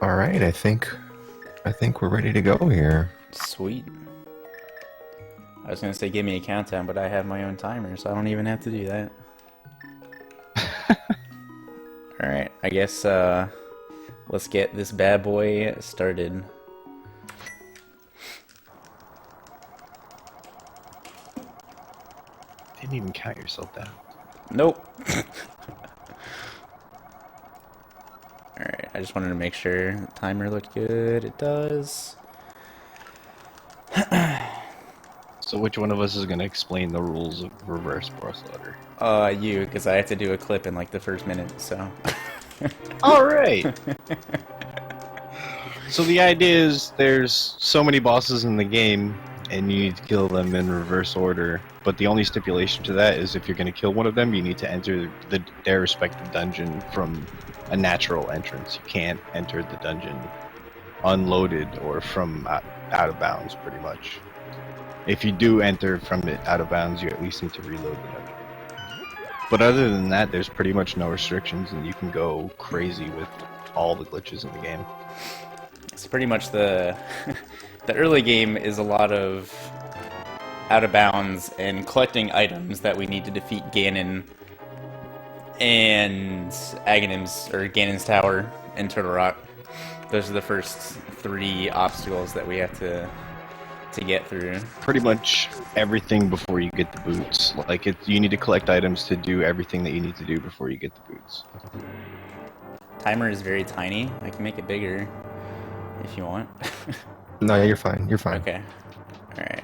All right, I think we're ready to go here. Sweet. I was gonna say give me a countdown, but I have my own timer, so I don't even have to do that. Alright, I guess let's get this bad boy started. Didn't even count yourself down. Nope. Alright, I just wanted to make sure the timer looked good. It does. So which one of us is going to explain the rules of reverse boss loader? You, because I have to do a clip in like the first minute, so. Alright! So the idea is there's so many bosses in the game, and you need to kill them in reverse order. But the only stipulation to that is if you're going to kill one of them, you need to enter their respective dungeon from a natural entrance. You can't enter the dungeon unloaded or from out of bounds, pretty much. If you do enter from it out of bounds, you at least need to reload the dungeon. But other than that, there's pretty much no restrictions, and you can go crazy with all the glitches in the game. It's pretty much the the early game is a lot of out of bounds and collecting items that we need to defeat Ganon and Ganon's Tower and Turtle Rock. Those are the first three obstacles that we have to get through. Pretty much everything before you get the boots. Like you need to collect items to do everything that you need to do before you get the boots. Timer is very tiny. I can make it bigger if you want. No, you're fine. You're fine. Okay. Alright.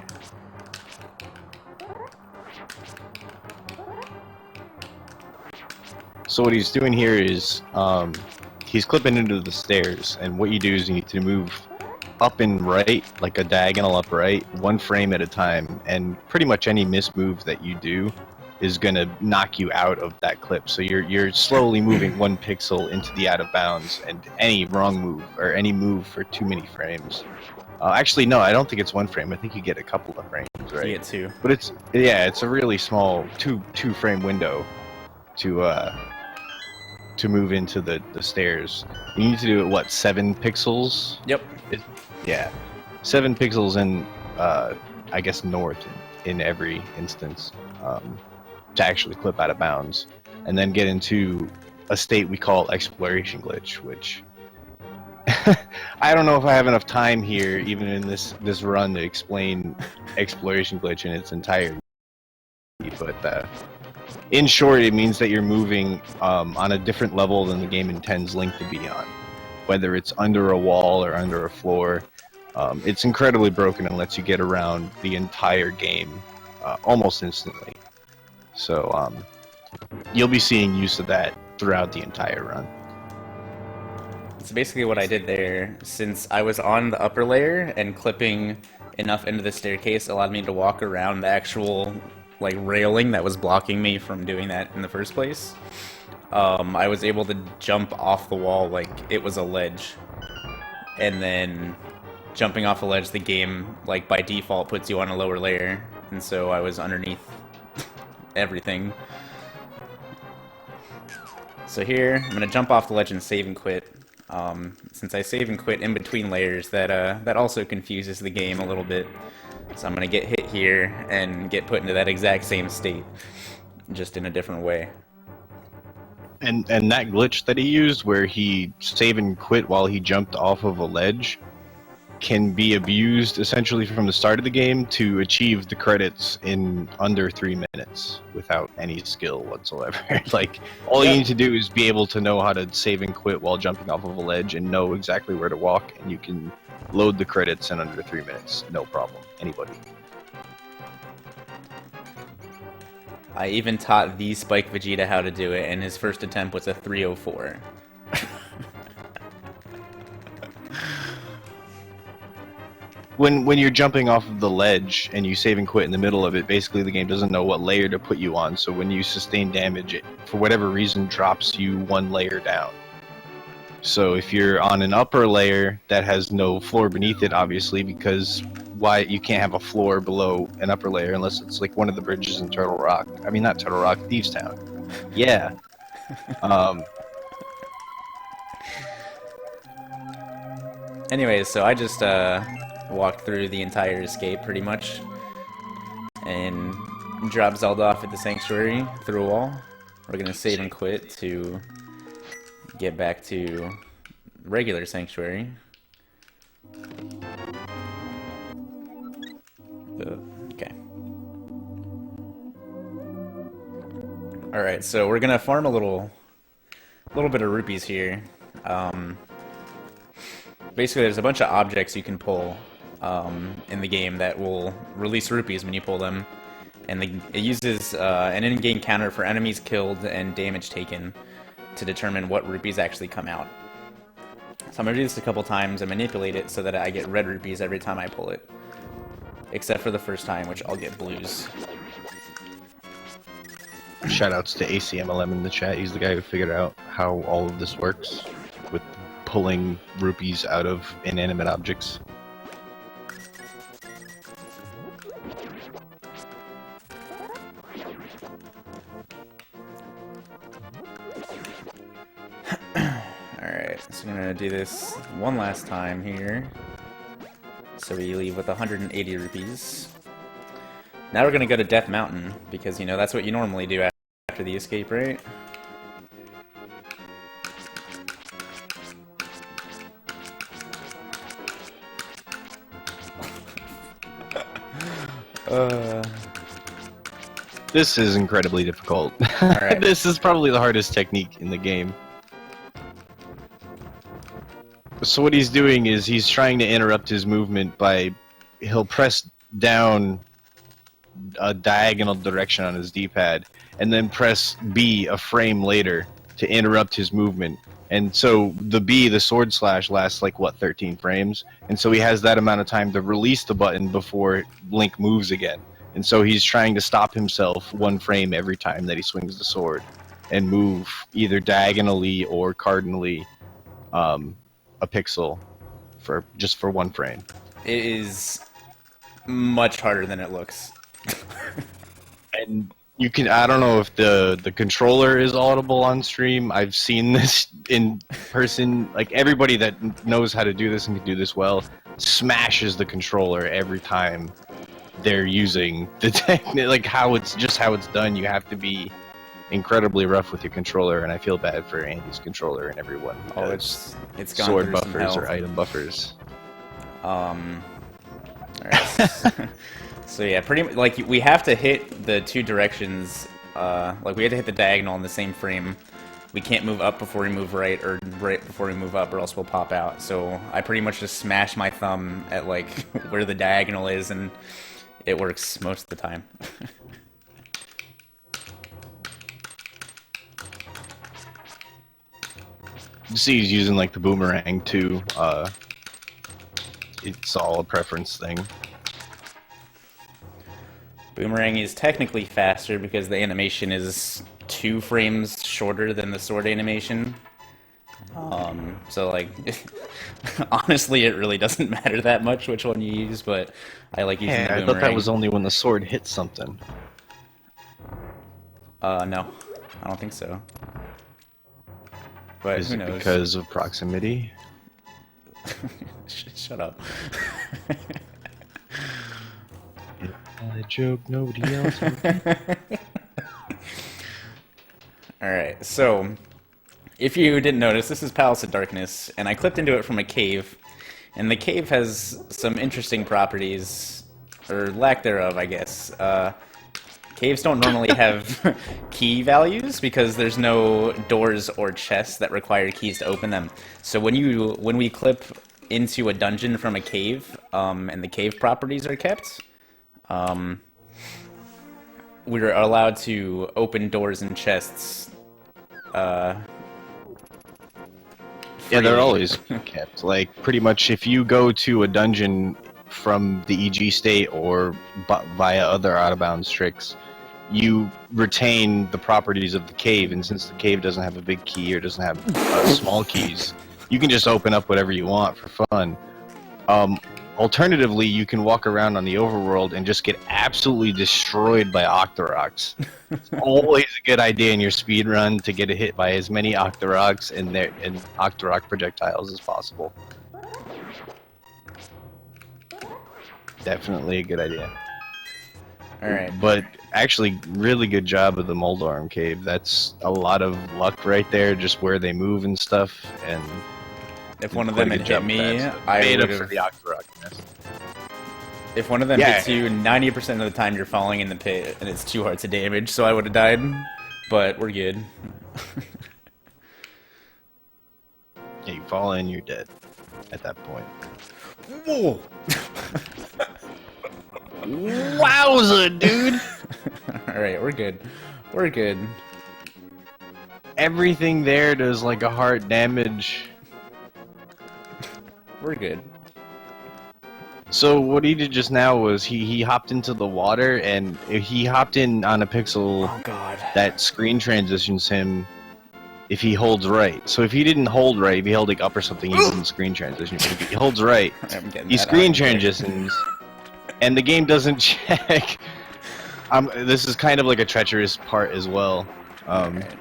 So what he's doing here is he's clipping into the stairs, and what you do is you need to move up and right, like a diagonal up right, one frame at a time, and pretty much any mismove that you do is gonna knock you out of that clip. So you're slowly moving one pixel into the out of bounds, and any wrong move or any move for too many frames. Actually, no, I don't think it's one frame. I think you get a couple of frames, right? You get two. But it's a really small two frame window to move into the stairs. You need to do it, what, 7 pixels? Yep. Yeah. 7 pixels in, I guess, north in every instance to actually clip out of bounds. And then get into a state we call exploration glitch, which I don't know if I have enough time here, even in this run, to explain exploration glitch in its entirety. But in short, it means that you're moving on a different level than the game intends Link to be on. Whether it's under a wall or under a floor, it's incredibly broken and lets you get around the entire game almost instantly. So you'll be seeing use of that throughout the entire run. So basically what I did there, since I was on the upper layer and clipping enough into the staircase allowed me to walk around the actual like railing that was blocking me from doing that in the first place, I was able to jump off the wall like it was a ledge. And then jumping off a ledge, the game, like by default, puts you on a lower layer, and so I was underneath everything. So here, I'm gonna jump off the ledge and save and quit. Since I save and quit in between layers, that also confuses the game a little bit. So I'm gonna get hit here and get put into that exact same state, just in a different way. And that glitch that he used, where he save and quit while he jumped off of a ledge, can be abused essentially from the start of the game to achieve the credits in under 3 minutes without any skill whatsoever. Like, all you need to do is be able to know how to save and quit while jumping off of a ledge and know exactly where to walk, and you can load the credits in under 3 minutes. No problem. Anybody. I even taught the Spike Vegeta how to do it, and his first attempt was a 304. When you're jumping off of the ledge and you save and quit in the middle of it, basically the game doesn't know what layer to put you on. So when you sustain damage, it, for whatever reason, drops you one layer down. So if you're on an upper layer that has no floor beneath it, obviously, because why you can't have a floor below an upper layer unless it's like one of the bridges in Turtle Rock. I mean, not Turtle Rock, Thieves Town. Yeah. Anyways, so I just walked through the entire escape pretty much, and dropped Zelda off at the sanctuary through a wall. We're gonna save and quit to get back to regular sanctuary. Okay. Alright, so we're gonna farm a little bit of rupees here. Basically, there's a bunch of objects you can pull in the game that will release rupees when you pull them. And it uses an in-game counter for enemies killed and damage taken to determine what rupees actually come out. So I'm going to do this a couple times and manipulate it so that I get red rupees every time I pull it. Except for the first time, which I'll get blues. Shoutouts to ACMLM in the chat. He's the guy who figured out how all of this works with pulling rupees out of inanimate objects. Alright, so I'm gonna do this one last time here. So we leave with 180 rupees. Now we're gonna go to Death Mountain, because, you know, that's what you normally do after the escape, right? This is incredibly difficult. Alright. This is probably the hardest technique in the game. So what he's doing is he's trying to interrupt his movement by... He'll press down a diagonal direction on his D-pad, and then press B a frame later to interrupt his movement. And so the B, the sword slash, lasts like, what, 13 frames? And so he has that amount of time to release the button before Link moves again. And so he's trying to stop himself one frame every time that he swings the sword and move either diagonally or cardinally a pixel for just for one frame. It is much harder than it looks. And you can, I don't know if the controller is audible on stream. I've seen this in person. Like, everybody that knows how to do this and can do this well smashes the controller every time they're using the technique. Like, how it's done. You have to be incredibly rough with your controller, and I feel bad for Andy's controller and everyone. Oh, it's gone sword through some buffers hell. or item buffers. Alright. So yeah, pretty much, like, we have to hit the two directions, like, we have to hit the diagonal in the same frame. We can't move up before we move right, or right before we move up, or else we'll pop out. So I pretty much just smash my thumb at, like, where the diagonal is, and it works most of the time. You see he's using, like, the boomerang too. It's all a preference thing. Boomerang is technically faster because the animation is 2 frames shorter than the sword animation. So, like, honestly, it really doesn't matter that much which one you use, but I like using the I boomerang. thought that was only when the sword hits something. No. I don't think so. But Is who it knows? because of proximity? Shut up. A joke nobody else. Alright, so if you didn't notice, this is Palace of Darkness, and I clipped into it from a cave. And the cave has some interesting properties, or lack thereof, I guess. Caves don't normally have key values because there's no doors or chests that require keys to open them. So when we clip into a dungeon from a cave, and the cave properties are kept, we're allowed to open doors and chests. Yeah, they're always kept. Like, pretty much if you go to a dungeon from the EG state or via other out-of-bounds tricks, you retain the properties of the cave, and since the cave doesn't have a big key or doesn't have small keys, you can just open up whatever you want for fun. Alternatively, you can walk around on the overworld and just get absolutely destroyed by Octoroks. It's always a good idea in your speed run to get hit by as many Octoroks and Octorok projectiles as possible. definitely a good idea. Alright. But actually, really good job of the Moldarm Cave. That's a lot of luck right there, just where they move and stuff. And If one of quite them a had good hit job me, with that, so I made would up for have. the Octorok nest. If one of them Yeah. hits you, 90% of the time you're falling in the pit, and it's 2 hearts of damage, so I would have died. But we're good. Yeah, you fall in, you're dead at that point. Whoa! Wowza, dude! Alright, we're good. We're good. Everything there does like a heart damage. We're good. So what he did just now was he hopped into the water, and he hopped in on a pixel Oh god. that screen transitions him if he holds right. So if he didn't hold right, if he held like up or something, he wouldn't screen transition. But if he holds right, I'm getting he that screen out of here. transitions, and the game doesn't check. This is kind of like a treacherous part as well. Alright.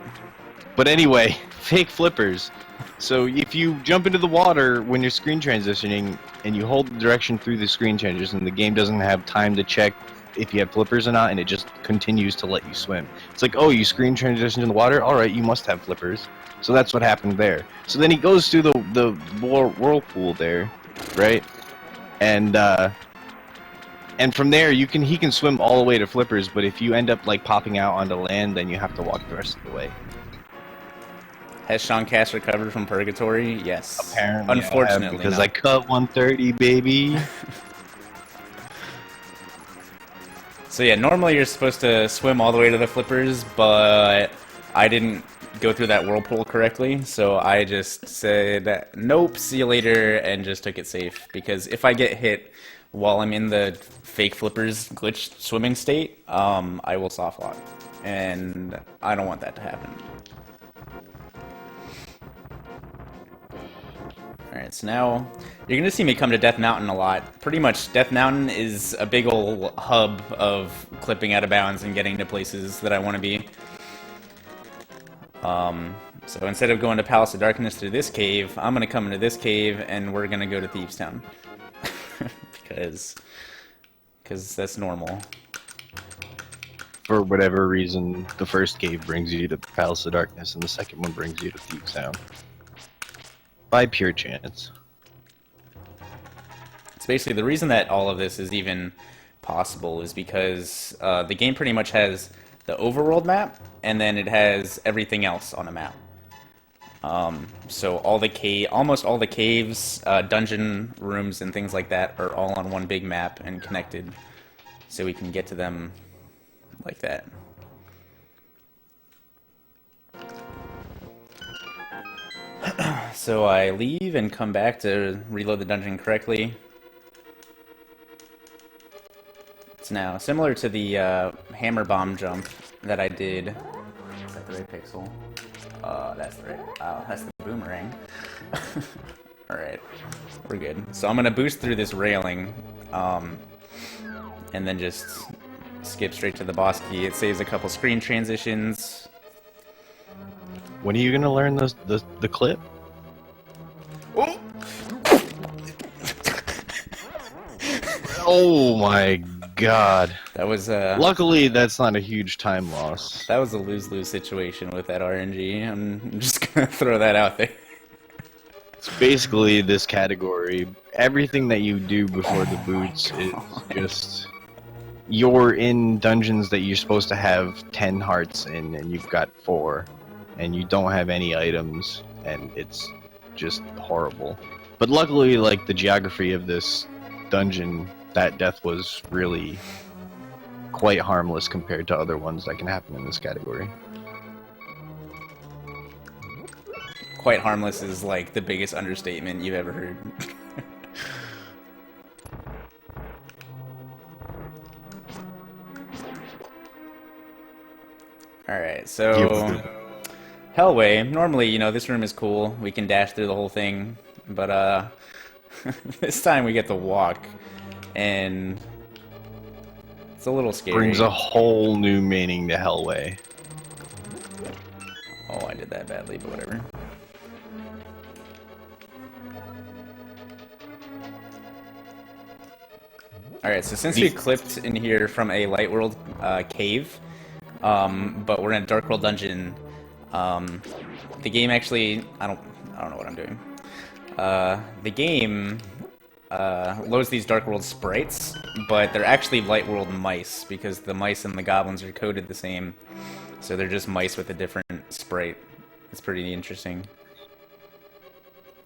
But anyway, fake flippers. So if you jump into the water when you're screen transitioning and you hold the direction through the screen changes, and the game doesn't have time to check if you have flippers or not, and it just continues to let you swim. It's like, oh, you screen transitioned in the water? Alright, you must have flippers. So that's what happened there. So then he goes through the whirlpool there, right? And from there he can swim all the way to flippers, but if you end up like popping out onto land, then you have to walk the rest of the way. Has Sean Cass recovered from purgatory? Yes. Apparently, Unfortunately, because no. I cut 130, baby. So yeah, normally you're supposed to swim all the way to the flippers, but I didn't go through that whirlpool correctly, so I just said, nope, see you later, and just took it safe. Because if I get hit while I'm in the fake flippers glitch swimming state, I will soft lock. And I don't want that to happen. Alright, so now you're gonna see me come to Death Mountain a lot. Pretty much, Death Mountain is a big ol' hub of clipping out of bounds and getting to places that I want to be. So instead of going to Palace of Darkness through this cave, I'm gonna come into this cave and we're gonna go to Thieves Town. because that's normal. For whatever reason, the first cave brings you to Palace of Darkness, and the second one brings you to Thieves Town. By pure chance. It's basically the reason that all of this is even possible is because the game pretty much has the overworld map, and then it has everything else on a map. So almost all the caves, dungeon rooms, and things like that are all on one big map and connected, so we can get to them like that. So I leave and come back to reload the dungeon correctly. It's now similar to the hammer bomb jump that I did. Is that the right pixel? That's the right. Oh, that's the boomerang. Alright, we're good. So I'm gonna boost through this railing, and then just skip straight to the boss key. It saves a couple screen transitions. When are you gonna learn the clip? Oh! Oh my god. That was Luckily, that's not a huge time loss. that was a lose-lose situation with that RNG. I'm just gonna throw that out there. It's basically this category. Everything that you do before the boots is just... You're in dungeons that you're supposed to have 10 hearts in, and you've got 4. And you don't have any items, and it's just horrible. But luckily, like, the geography of this dungeon, that death was really quite harmless compared to other ones that can happen in this category. Quite harmless is like the biggest understatement you've ever heard. Alright, so Hellway, normally, you know, this room is cool. We can dash through the whole thing, but this time we get to walk, and it's a little scary. Brings a whole new meaning to Hellway. Oh, I did that badly, but whatever. Alright, so since we clipped in here from a Light World cave, but we're in a Dark World dungeon, the game actually... I don't know what I'm doing. The game loads these Dark World sprites, but they're actually Light World mice, because the mice and the goblins are coded the same. So they're just mice with a different sprite. It's pretty interesting.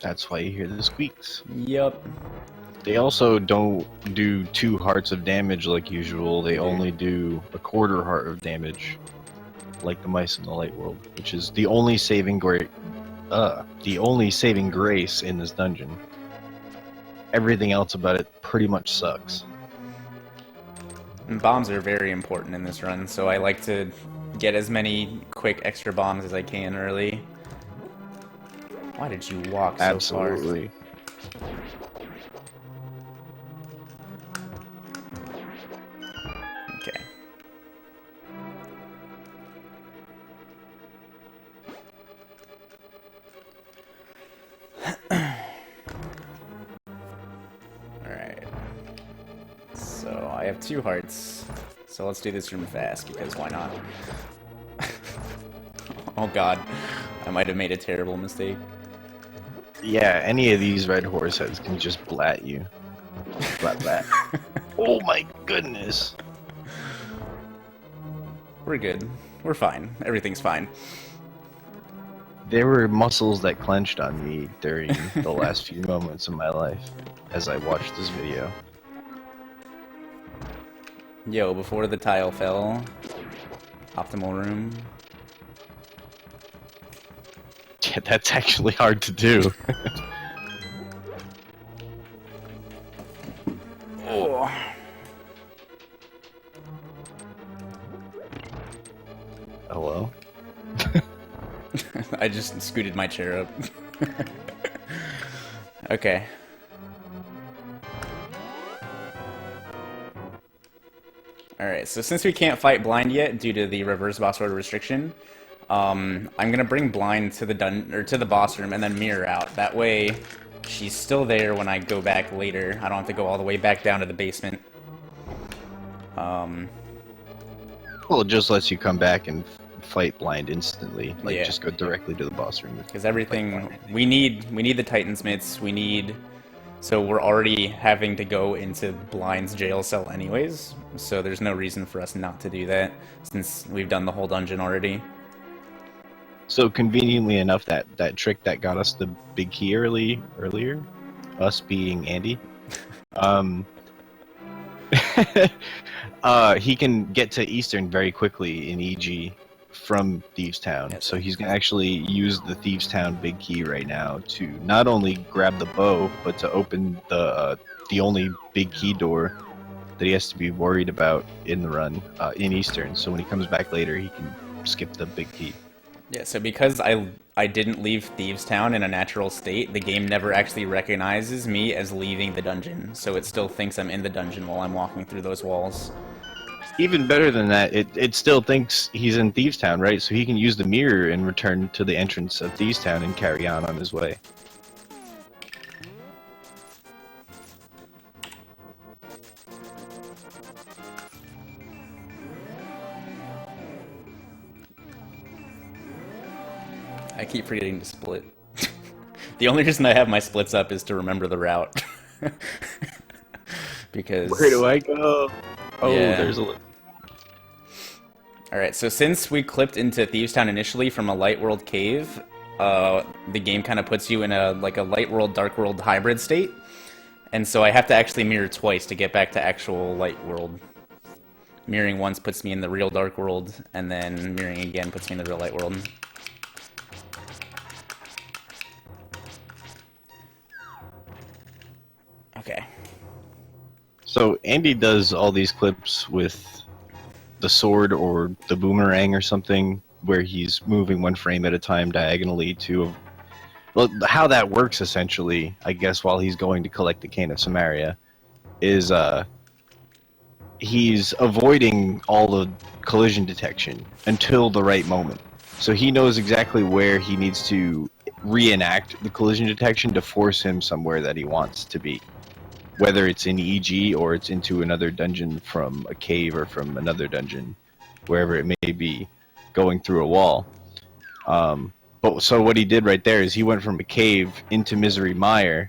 That's why you hear the squeaks. Yup. They also don't do 2 hearts of damage like usual. They only do a quarter heart of damage, like the mice in the Light World, which is the only saving grace in this dungeon. Everything else about it pretty much sucks. And bombs are very important in this run, so I like to get as many quick extra bombs as I can early. Why did you walk so far? Absolutely. Okay. Alright. So, I have 2 hearts. So let's do this room fast, because why not? Oh god. I might have made a terrible mistake. Yeah, any of these red horse heads can just blat you. Blat blat. Oh my goodness. We're good. We're fine. Everything's fine. There were muscles that clenched on me during the last few moments of my life as I watched this video. Yo, before the tile fell, optimal room. Yeah, that's actually hard to do. Oh. Hello? I just scooted my chair up. Okay. Alright, so since we can't fight blind yet due to the reverse boss order restriction, I'm gonna bring blind to the boss room and then mirror out. That way, she's still there when I go back later. I don't have to go all the way back down to the basement. Well, it just lets you come back and fight blind instantly. Like, Yeah. just go directly to the boss room. Because everything we need the Titan's mitts. So we're already having to go into Blind's jail cell anyways. So there's no reason for us not to do that since we've done the whole dungeon already. So conveniently enough, that trick that got us the big key earlier, us being Andy, he can get to Eastern very quickly in EG from Thieves Town. Yes. So he's gonna actually use the Thieves Town big key right now to not only grab the bow, but to open the only big key door that he has to be worried about in the run in Eastern. So when he comes back later, he can skip the big key. Yeah, so because I didn't leave Thieves Town in a natural state, the game never actually recognizes me as leaving the dungeon, so it still thinks I'm in the dungeon while I'm walking through those walls. Even better than that, it still thinks he's in Thieves Town, right? So he can use the mirror and return to the entrance of Thieves Town and carry on his way. I keep forgetting to split. The only reason I have my splits up is to remember the route. Because... Where do I go? Oh, Yeah. there's a... Alright, so since we clipped into Thieves Town initially from a Light World cave, the game kind of puts you in a Light World, Dark World hybrid state. And so I have to actually mirror twice to get back to actual Light World. Mirroring once puts me in the real Dark World, and then mirroring again puts me in the real Light World. Okay. So Andy does all these clips with the sword or the boomerang or something, where he's moving one frame at a time diagonally to... Well, how that works, essentially, I guess, while he's going to collect the Cane of Samaria, is he's avoiding all the collision detection until the right moment. So he knows exactly where he needs to reenact the collision detection to force him somewhere that he wants to be. whether it's in EG or it's into another dungeon from a cave or from another dungeon, wherever it may be, going through a wall. But so what he did right there is he went from a cave into Misery Mire.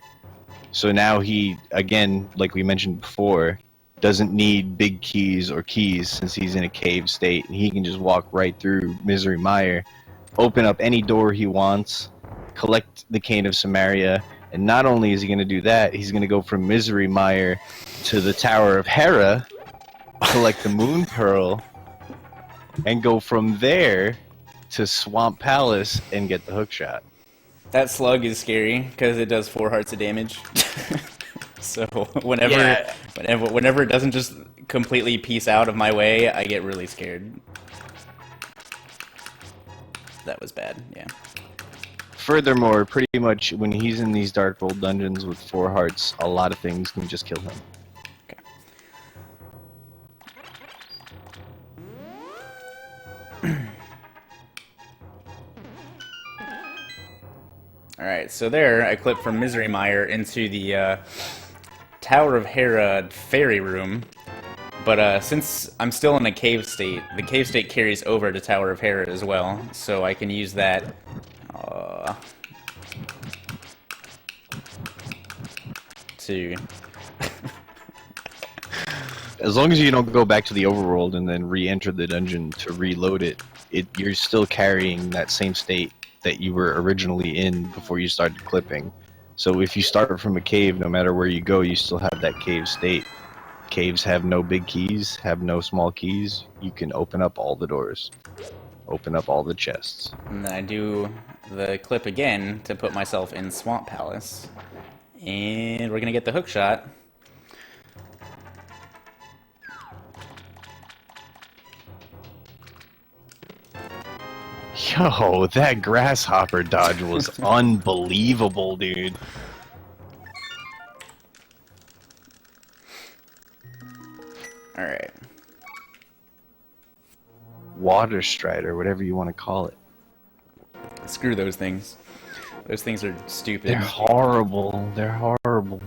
So now he, again, like we mentioned before, doesn't need big keys or keys since he's in a cave state, and he can just walk right through Misery Mire, open up any door he wants, collect the Cane of Samaria, and not only is he going to do that, he's going to go from Misery Mire to the Tower of Hera, collect the Moon Pearl, and go from there to Swamp Palace and get the hook shot. That slug is scary because it does 4 hearts of damage. So whenever it doesn't just completely peace out of my way, I get really scared. That was bad, yeah. Furthermore, pretty much when he's in these Dark Gold dungeons with 4 hearts, a lot of things can just kill him. Alright, so there I clipped from Misery Mire into the Tower of Hera fairy room, but since I'm still in a cave state, the cave state carries over to Tower of Hera as well, so I can use that to... As long as you don't go back to the overworld and then re-enter the dungeon to reload it, you're still carrying that same state that you were originally in before you started clipping. So if you start from a cave, no matter where you go, you still have that cave state. Caves have no big keys, have no small keys. You can open up all the doors. Open up all the chests. And then I do the clip again to put myself in Swamp Palace. And we're gonna get the hook shot. Yo, that grasshopper dodge was unbelievable, dude. Alright. Water Strider, whatever you want to call it. Screw those things. Those things are stupid. They're horrible. They're horrible.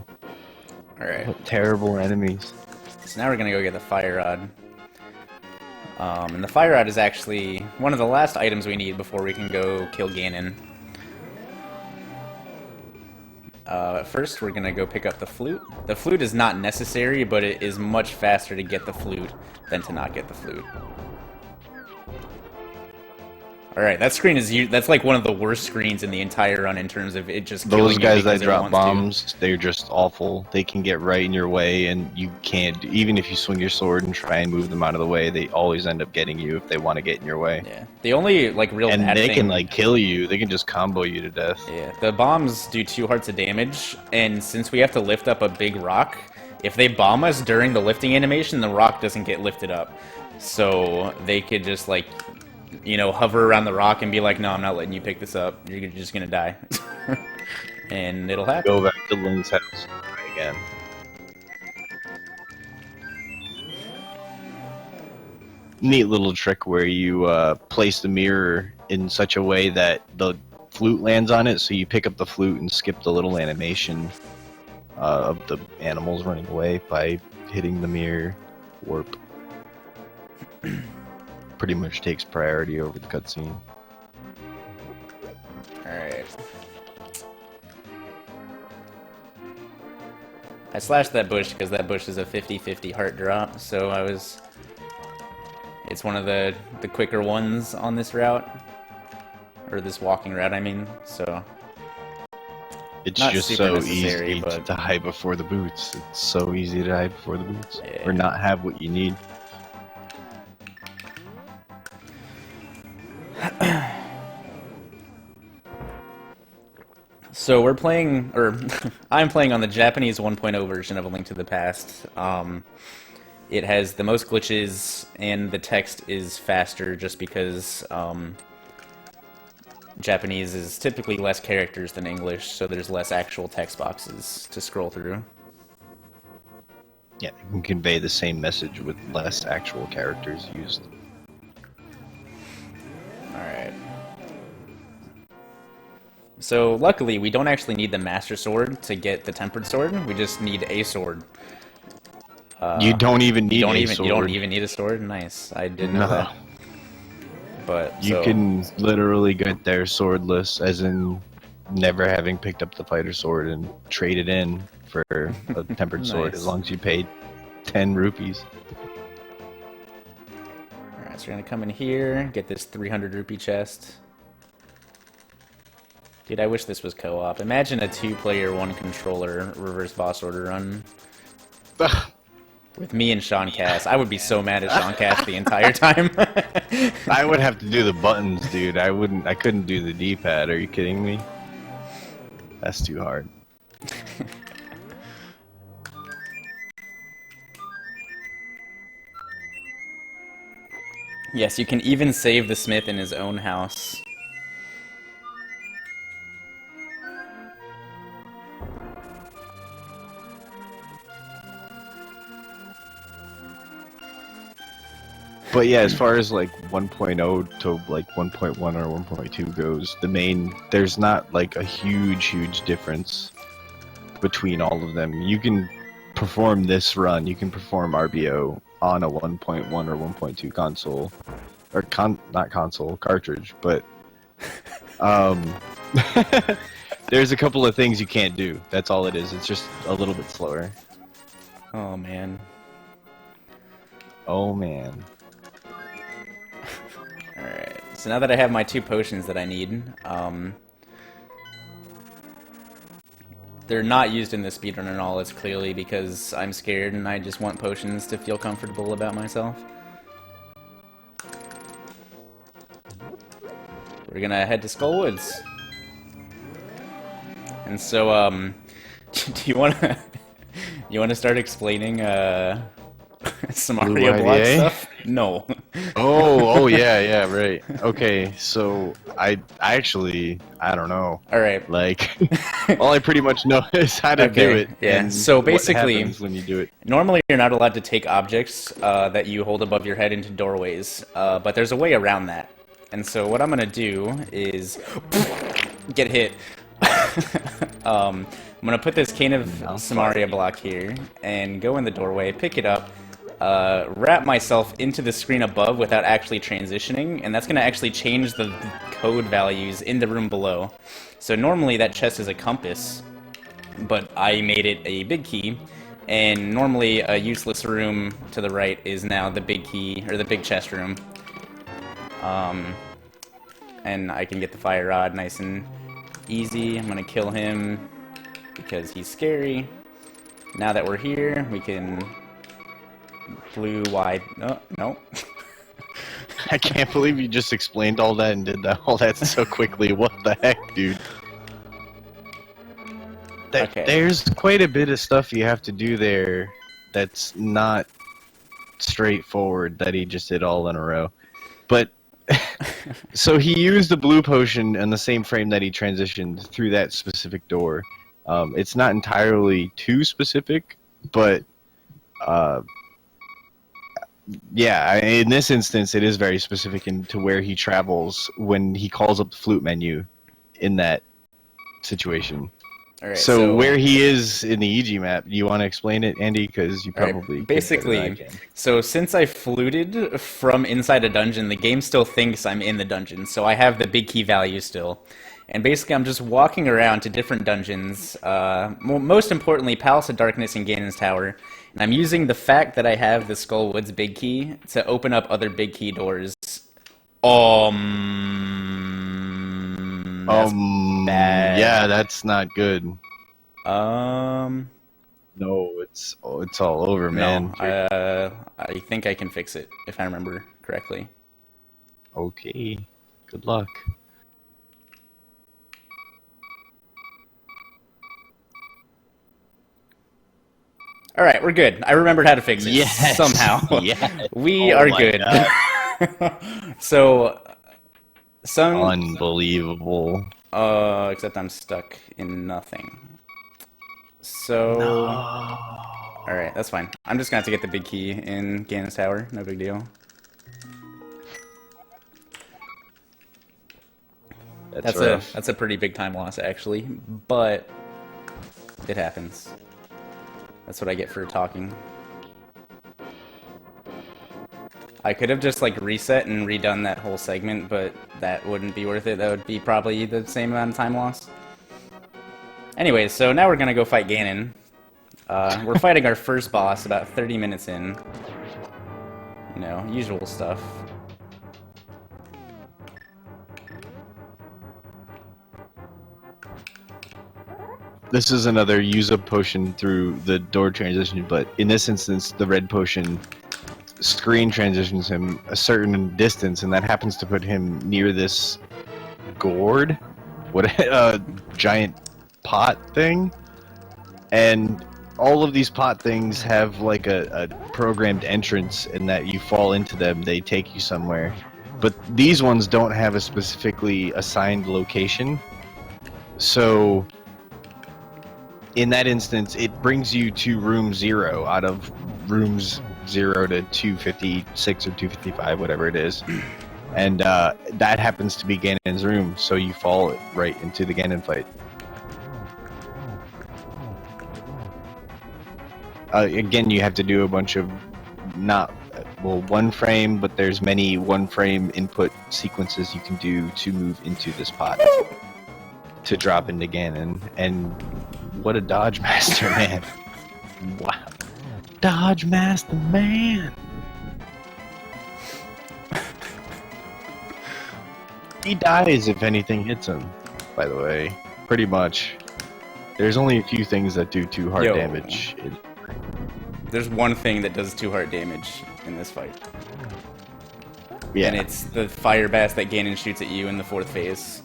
Alright. What terrible enemies. So now we're gonna go get the Fire Rod. And the Fire Rod is actually one of the last items we need before we can go kill Ganon. First, we're gonna go pick up the Flute. The Flute is not necessary, but it is much faster to get the Flute than to not get the Flute. Alright, that screen is that's like one of the worst screens in the entire run in terms of it just killing Those guys you that because it drop wants bombs, they're just awful. They can get right in your way, and you can't, even if you swing your sword and try and move them out of the way, they always end up getting you if they want to get in your way. to. Yeah. The only like real And bad they thing, can like kill you. They can just combo you to death. yeah, the bombs do 2 hearts of damage, and since we have to lift up a big rock, if they bomb us during the lifting animation, the rock doesn't get lifted up. So they could just like, you know, hover around the rock and be like, no, I'm not letting you pick this up. You're just gonna die. And it'll happen. Go back to Lynn's house and try again. Neat little trick where you place the mirror in such a way that the flute lands on it, so you pick up the flute and skip the little animation of the animals running away by hitting the mirror warp. Pretty much takes priority over the cutscene. Alright. I slashed that bush because that bush is a 50-50 heart drop, so it's one of the quicker ones on this route. Or this walking route, I mean, so... It's Not just super so necessary, easy but- to die before the boots. It's so easy to die before the boots. Yeah. Or not have what you need. So we're playing, or I'm playing on the Japanese 1.0 version of A Link to the Past. It has the most glitches, and the text is faster just because Japanese is typically less characters than English, so there's less actual text boxes to scroll through. Yeah, you can convey the same message with less actual characters used. Alright. So luckily, we don't actually need the Master Sword to get the Tempered Sword. We just need a sword. You don't even need a You sword. don't even need a sword. Nice. I didn't know No. that. But You so, can literally get there swordless, as in never having picked up the fighter sword and trade it in for a tempered sword, as Nice. long as you paid 10 rupees. Alright, so we're gonna come in here, get this 300 rupee chest. Dude, I wish this was co-op. Imagine a 2-player, 1-controller reverse boss order run with me and Sean Cass. I would be so mad at Sean Cass the entire time. I would have to do the buttons, dude. I couldn't do the D-pad. Are you kidding me? That's too hard. Yes, you can even save the smith in his own house. But yeah, as far as like 1.0 to like 1.1 or 1.2 goes, there's not like a huge difference between all of them. You can perform this run, you can perform RBO on a 1.1 or 1.2 console, or not console, cartridge, but there's a couple of things you can't do. That's all it is. It's just a little bit slower. Oh man. Oh man. Alright, so now that I have my 2 potions that I need, they're not used in this speedrun at all, it's clearly because I'm scared and I just want potions to feel comfortable about myself. We're gonna head to Skull Woods. And so, do you wanna start explaining, some Blue Mario Block IDA? stuff? No. Oh yeah, right. Okay, so I don't know. Alright. Like, all I pretty much know is how to do Okay, it. yeah. And So what basically, happens when you do it. normally you're not allowed to take objects that you hold above your head into doorways, but there's a way around that. And so what I'm gonna do is get hit. I'm gonna put this cane of Samaria block here and go in the doorway, pick it up, wrap myself into the screen above without actually transitioning, and that's gonna actually change the code values in the room below. So normally that chest is a compass, but I made it a big key, and normally a useless room to the right is now the big key, or the big chest room. And I can get the fire rod nice and easy. I'm gonna kill him because he's scary. Now that we're here, we can blue wide. Oh, no. I can't believe you just explained all that and did all that so quickly. What the heck, dude? Okay. There's quite a bit of stuff you have to do there that's not straightforward that he just did all in a row. But so he used the blue potion in the same frame that he transitioned through that specific door. It's not entirely too specific, but yeah, in this instance, it is very specific to where he travels when he calls up the flute menu in that situation. All right, So where he is in the EG map, you want to explain it, Andy? Because you All right, probably could better than I basically, can. so since I fluted from inside a dungeon, the game still thinks I'm in the dungeon, so I have the big key value still. And basically, I'm just walking around to different dungeons, most importantly, Palace of Darkness and Ganon's Tower, and I'm using the fact that I have the Skull Woods big key to open up other big key doors. That's bad. Yeah, that's not good. No, No, it's all over, man. I think I can fix it, if I remember correctly. Okay, good luck. Alright, we're good. I remembered how to fix it. Yes! Somehow. Yes! We Oh are my good. God. So, Unbelievable. except I'm stuck in nothing. So, alright, that's fine. I'm just gonna have to get the big key in Ganon's Tower. No big deal. That's rough. That's a pretty big time loss actually, but it happens. That's what I get for talking. I could have just like reset and redone that whole segment, but that wouldn't be worth it. That would be probably the same amount of time loss. Anyways, so now we're gonna go fight Ganon. We're fighting our first boss about 30 minutes in. You know, usual stuff. This is another use a potion through the door transition, but in this instance, the red potion screen transitions him a certain distance, and that happens to put him near this gourd, what a giant pot thing, and all of these pot things have like a programmed entrance, in that you fall into them, they take you somewhere. But these ones don't have a specifically assigned location, so in that instance, it brings you to room 0 out of rooms 0 to 256 or 255, whatever it is. And that happens to be Ganon's room, so you fall right into the Ganon fight. Again, you have to do a bunch of one frame, but there's many one frame input sequences you can do to move into this pot to drop into Ganon. And what a dodge master, man. Wow. Dodge master, man. He dies if anything hits him, by the way. Pretty much. There's only a few things that do 2 hard damage. There's one thing that does 2 hard damage in this fight. Yeah. And it's the fire blast that Ganon shoots at you in the 4th phase.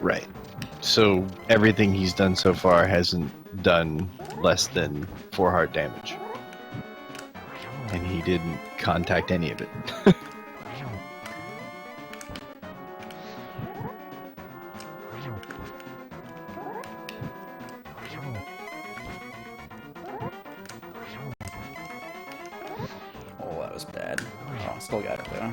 Right. So everything he's done so far hasn't done less than 4 hard damage. And he didn't contact any of it. Oh, that was bad. Oh, still got it though.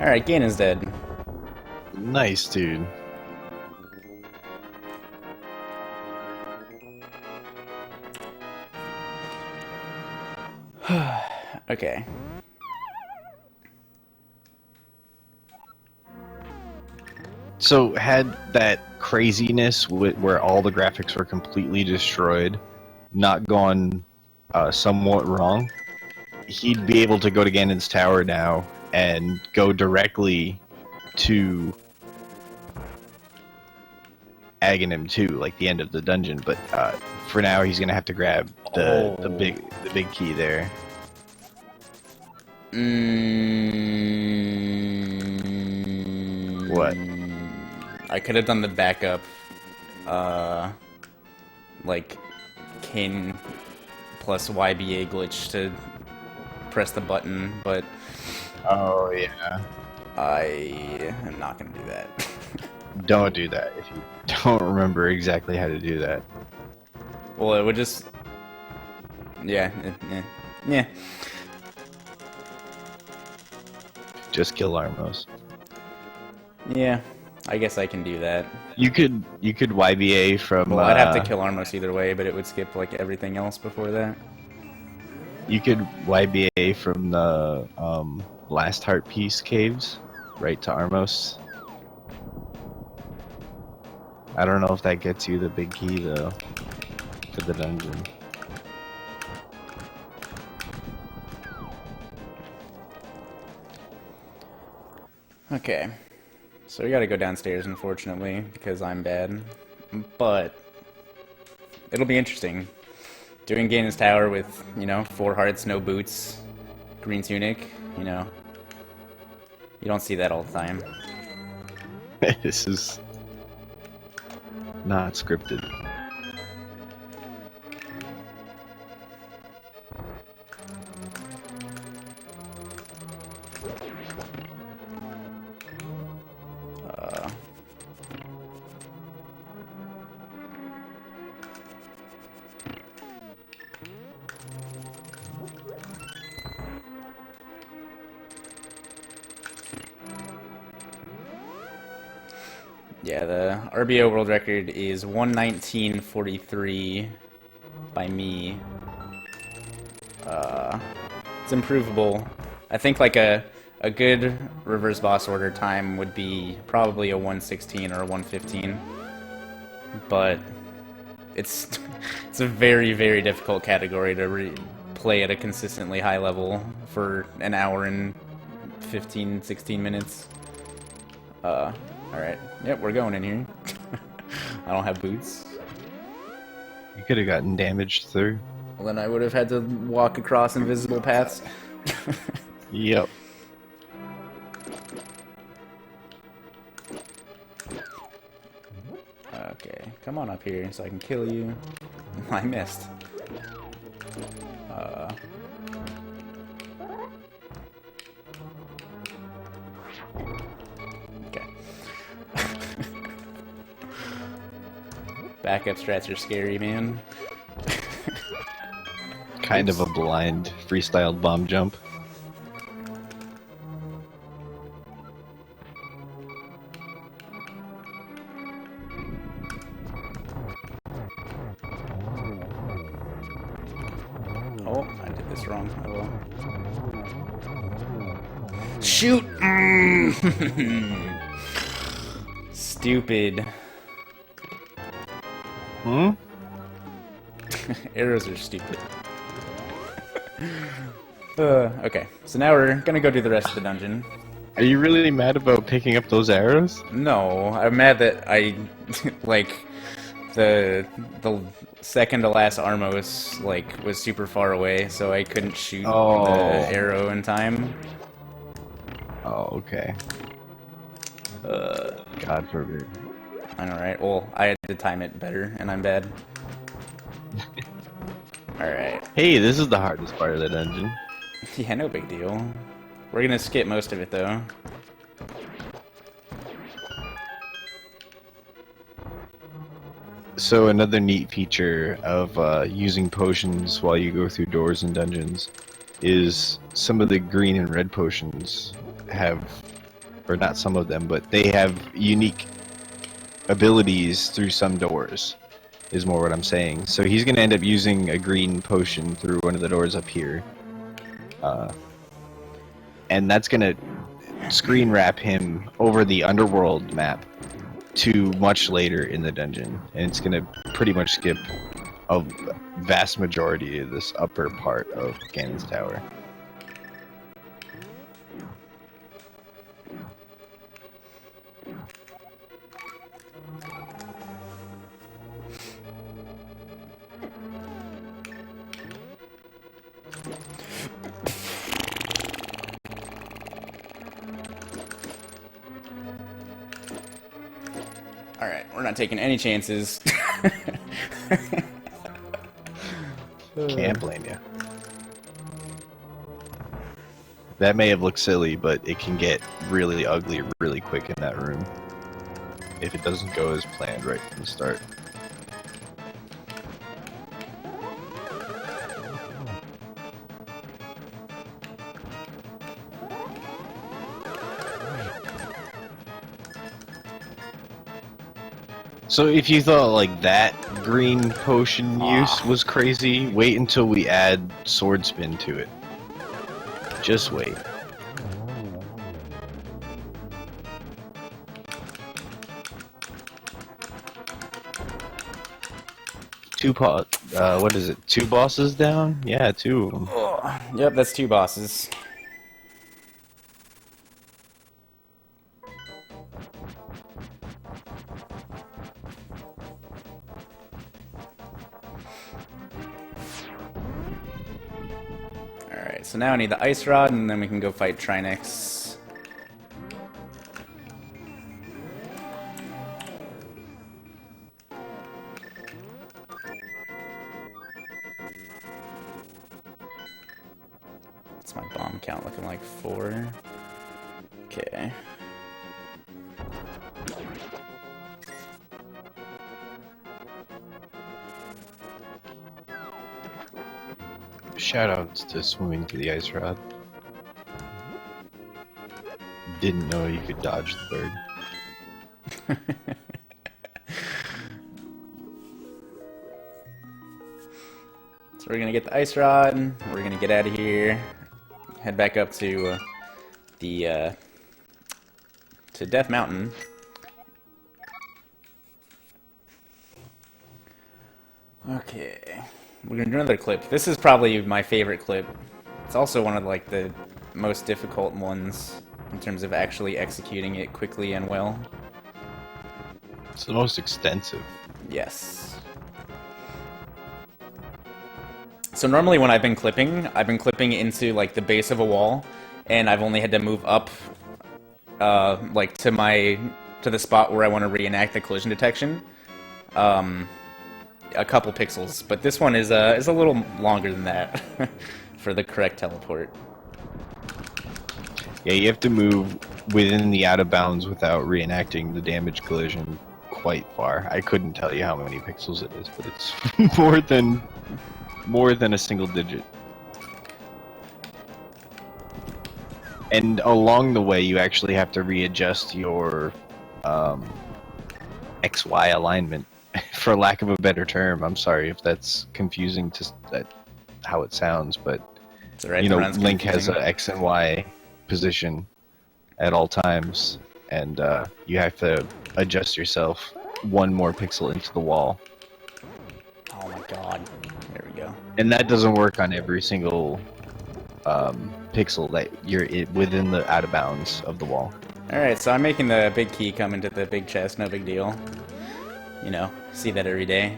Alright, Ganon's dead. Nice, dude. Okay. So had that craziness where all the graphics were completely destroyed not gone somewhat wrong, he'd be able to go to Ganon's tower now and go directly to Aghanim 2, like the end of the dungeon. But for now, he's gonna have to grab the big key there. What? I could have done the backup, like, King plus YBA glitch to press the button, but Oh, yeah. I am not gonna do that. Don't do that if you don't remember exactly how to do that. Well, it would just... Yeah. Just kill Armos. Yeah, I guess I can do that. You could YBA from... Well, I'd have to kill Armos either way, but it would skip, like, everything else before that. You could YBA from the Last Heart Piece caves right to Armos. I don't know if that gets you the big key, though, for the dungeon. Okay. So we gotta go downstairs, unfortunately, because I'm bad. But it'll be interesting. Doing Ganon's Tower with, 4 hearts, no boots, green tunic, you don't see that all the time. This is not scripted. Yeah, the RBO world record is 1:19:43 by me. It's improvable. I think like a good reverse boss order time would be probably a 1:16 or a 1:15. But it's it's a very, very difficult category to play at a consistently high level for an hour and 15, 16 minutes. Alright. Yep, we're going in here. I don't have boots. You could have gotten damaged through. Well, then I would have had to walk across invisible paths. Yep. Okay, come on up here so I can kill you. I missed. Okay. Backup strats are scary, man. Kind of a blind freestyled bomb jump. Oh, I did this wrong. I will. Shoot! Stupid. Hmm? Arrows are stupid. Okay, so now we're gonna go do the rest of the dungeon. Are you really mad about picking up those arrows? No, I'm mad that I, like, the second to last Armos, like, was super far away, so I couldn't shoot Oh. the arrow in time. Oh, okay. God forbid. I know, right? Well, I had to time it better, and I'm bad. Alright. Hey, this is the hardest part of the dungeon. Yeah, no big deal. We're gonna skip most of it, though. So another neat feature of using potions while you go through doors and dungeons is some of the green and red potions have, or not some of them, but they have unique abilities through some doors, is more what I'm saying. So he's going to end up using a green potion through one of the doors up here. And that's going to screen wrap him over the underworld map to much later in the dungeon, and it's gonna pretty much skip a vast majority of this upper part of Ganon's Tower. Alright, we're not taking any chances. Can't blame you. That may have looked silly, but it can get really ugly really quick in that room if it doesn't go as planned right from the start. So if you thought like that green potion use was crazy, wait until we add sword spin to it. Just wait. What is it? 2 bosses down? Yeah, 2 of them. Oh, yep, that's 2 bosses. Alright, so now I need the ice rod, and then we can go fight Trinex. What's my bomb count looking like? 4? Okay. Shoutouts to swimming to the ice rod. Didn't know you could dodge the bird. So we're gonna get the ice rod. We're gonna get out of here. Head back up to the to Death Mountain. Okay, we're gonna do another clip. This is probably my favorite clip. It's also one of like the most difficult ones in terms of actually executing it quickly and well. It's the most extensive. Yes. So normally when I've been clipping into like the base of a wall, and I've only had to move up, like to the spot where I want to reenact the collision detection, a couple pixels. But this one is a little longer than that for the correct teleport. Yeah, you have to move within the out of bounds without reenacting the damage collision quite far. I couldn't tell you how many pixels it is, but it's more than a single digit. And along the way, you actually have to readjust your XY alignment, for lack of a better term. I'm sorry if that's confusing to how it sounds, but Right, you know, Link has a X and Y position at all times, and you have to adjust yourself one more pixel into the wall. Oh my god. There we go. And that doesn't work on every single pixel that you're within the out of bounds of the wall. Alright, so I'm making the big key come into the big chest, no big deal. You know, see that every day.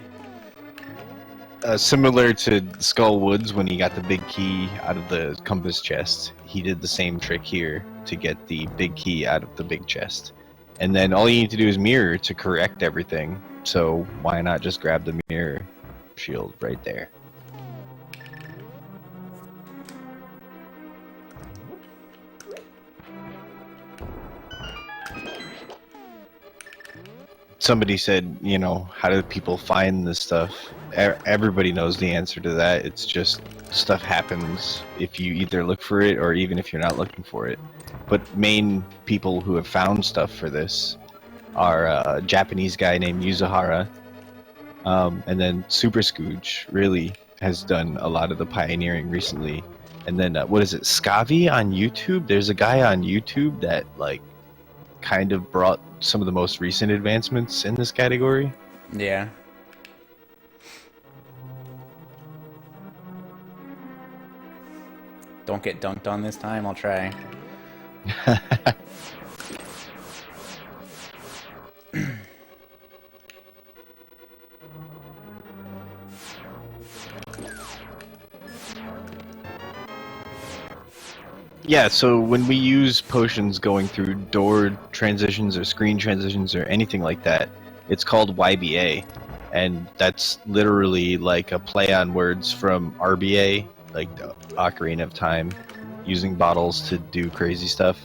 Similar to Skull Woods when he got the big key out of the compass chest, he did the same trick here to get the big key out of the big chest. And then all you need to do is mirror to correct everything. So why not just grab the mirror shield right there? Somebody said, you know, how do people find this stuff? Everybody knows the answer to that. It's just stuff happens if you either look for it or even if you're not looking for it. But main people who have found stuff for this are a Japanese guy named Yuzuhara, and then Super Scooge really has done a lot of the pioneering recently. And then what is it, Scavi on YouTube? There's a guy on YouTube that like kind of brought some of the most recent advancements in this category. Yeah. Don't get dunked on this time, I'll try. Yeah, so when we use potions going through door transitions or screen transitions or anything like that, it's called YBA. And that's literally like a play on words from RBA, like the Ocarina of Time, using bottles to do crazy stuff.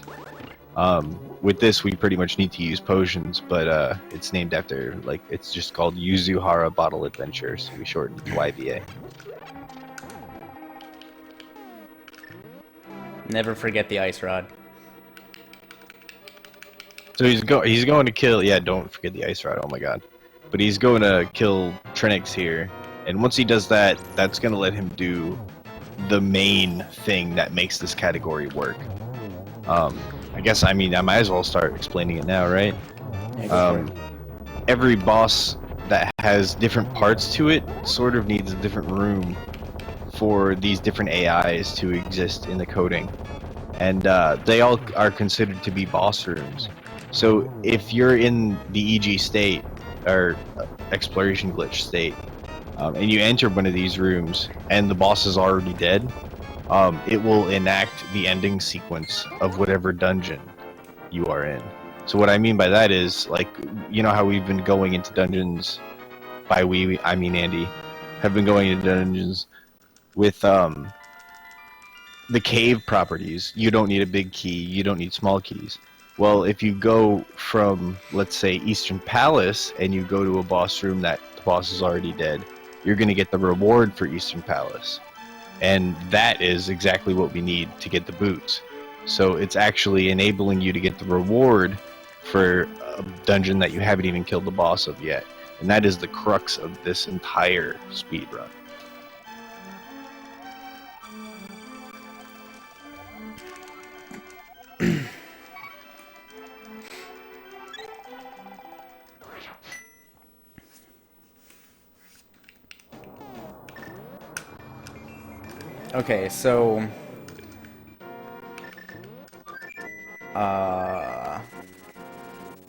With this, we pretty much need to use potions, but it's named after, like, it's just called Yuzuhara Bottle Adventure, so we shortened to YBA. Never forget the ice rod. So he's going to kill, yeah, don't forget the ice rod, oh my god. But he's going to kill Trinix here, and once he does that, that's going to let him do the main thing that makes this category work. I guess, I mean, I might as well start explaining it now, right? Yeah, go for it. Every boss that has different parts to it sort of needs a different room for these different AIs to exist in the coding. And they all are considered to be boss rooms. So if you're in the EG state, or exploration glitch state, and you enter one of these rooms and the boss is already dead, it will enact the ending sequence of whatever dungeon you are in. So what I mean by that is, like, you know how we've been going into dungeons, by we, I mean Andy, have been going into dungeons with the cave properties. You don't need a big key, you don't need small keys. Well, if you go from, let's say, Eastern Palace, and you go to a boss room that the boss is already dead, you're going to get the reward for Eastern Palace. And that is exactly what we need to get the boots. So it's actually enabling you to get the reward for a dungeon that you haven't even killed the boss of yet. And that is the crux of this entire speedrun. Okay, so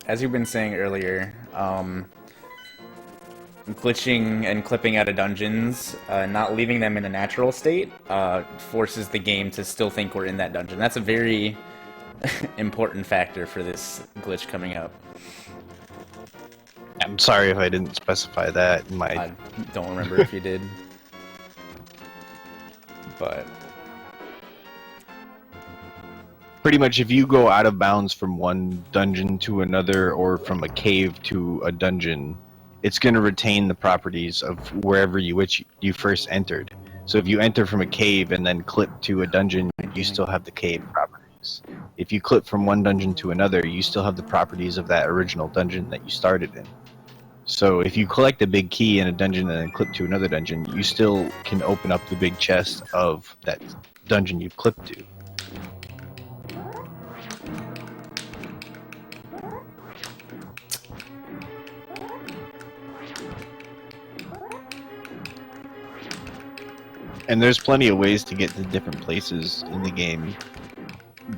as you've been saying earlier, glitching and clipping out of dungeons, not leaving them in a natural state, forces the game to still think we're in that dungeon. That's a very important factor for this glitch coming up. I'm sorry if I didn't specify that in my... I don't remember if you did. But Pretty much if you go out of bounds from one dungeon to another or from a cave to a dungeon, it's going to retain the properties of wherever you first entered. So if you enter from a cave and then clip to a dungeon, you still have the cave properties. If you clip from one dungeon to another, you still have the properties of that original dungeon that you started in. So if you collect a big key in a dungeon and then clip to another dungeon, you still can open up the big chest of that dungeon you've clipped to. And there's plenty of ways to get to different places in the game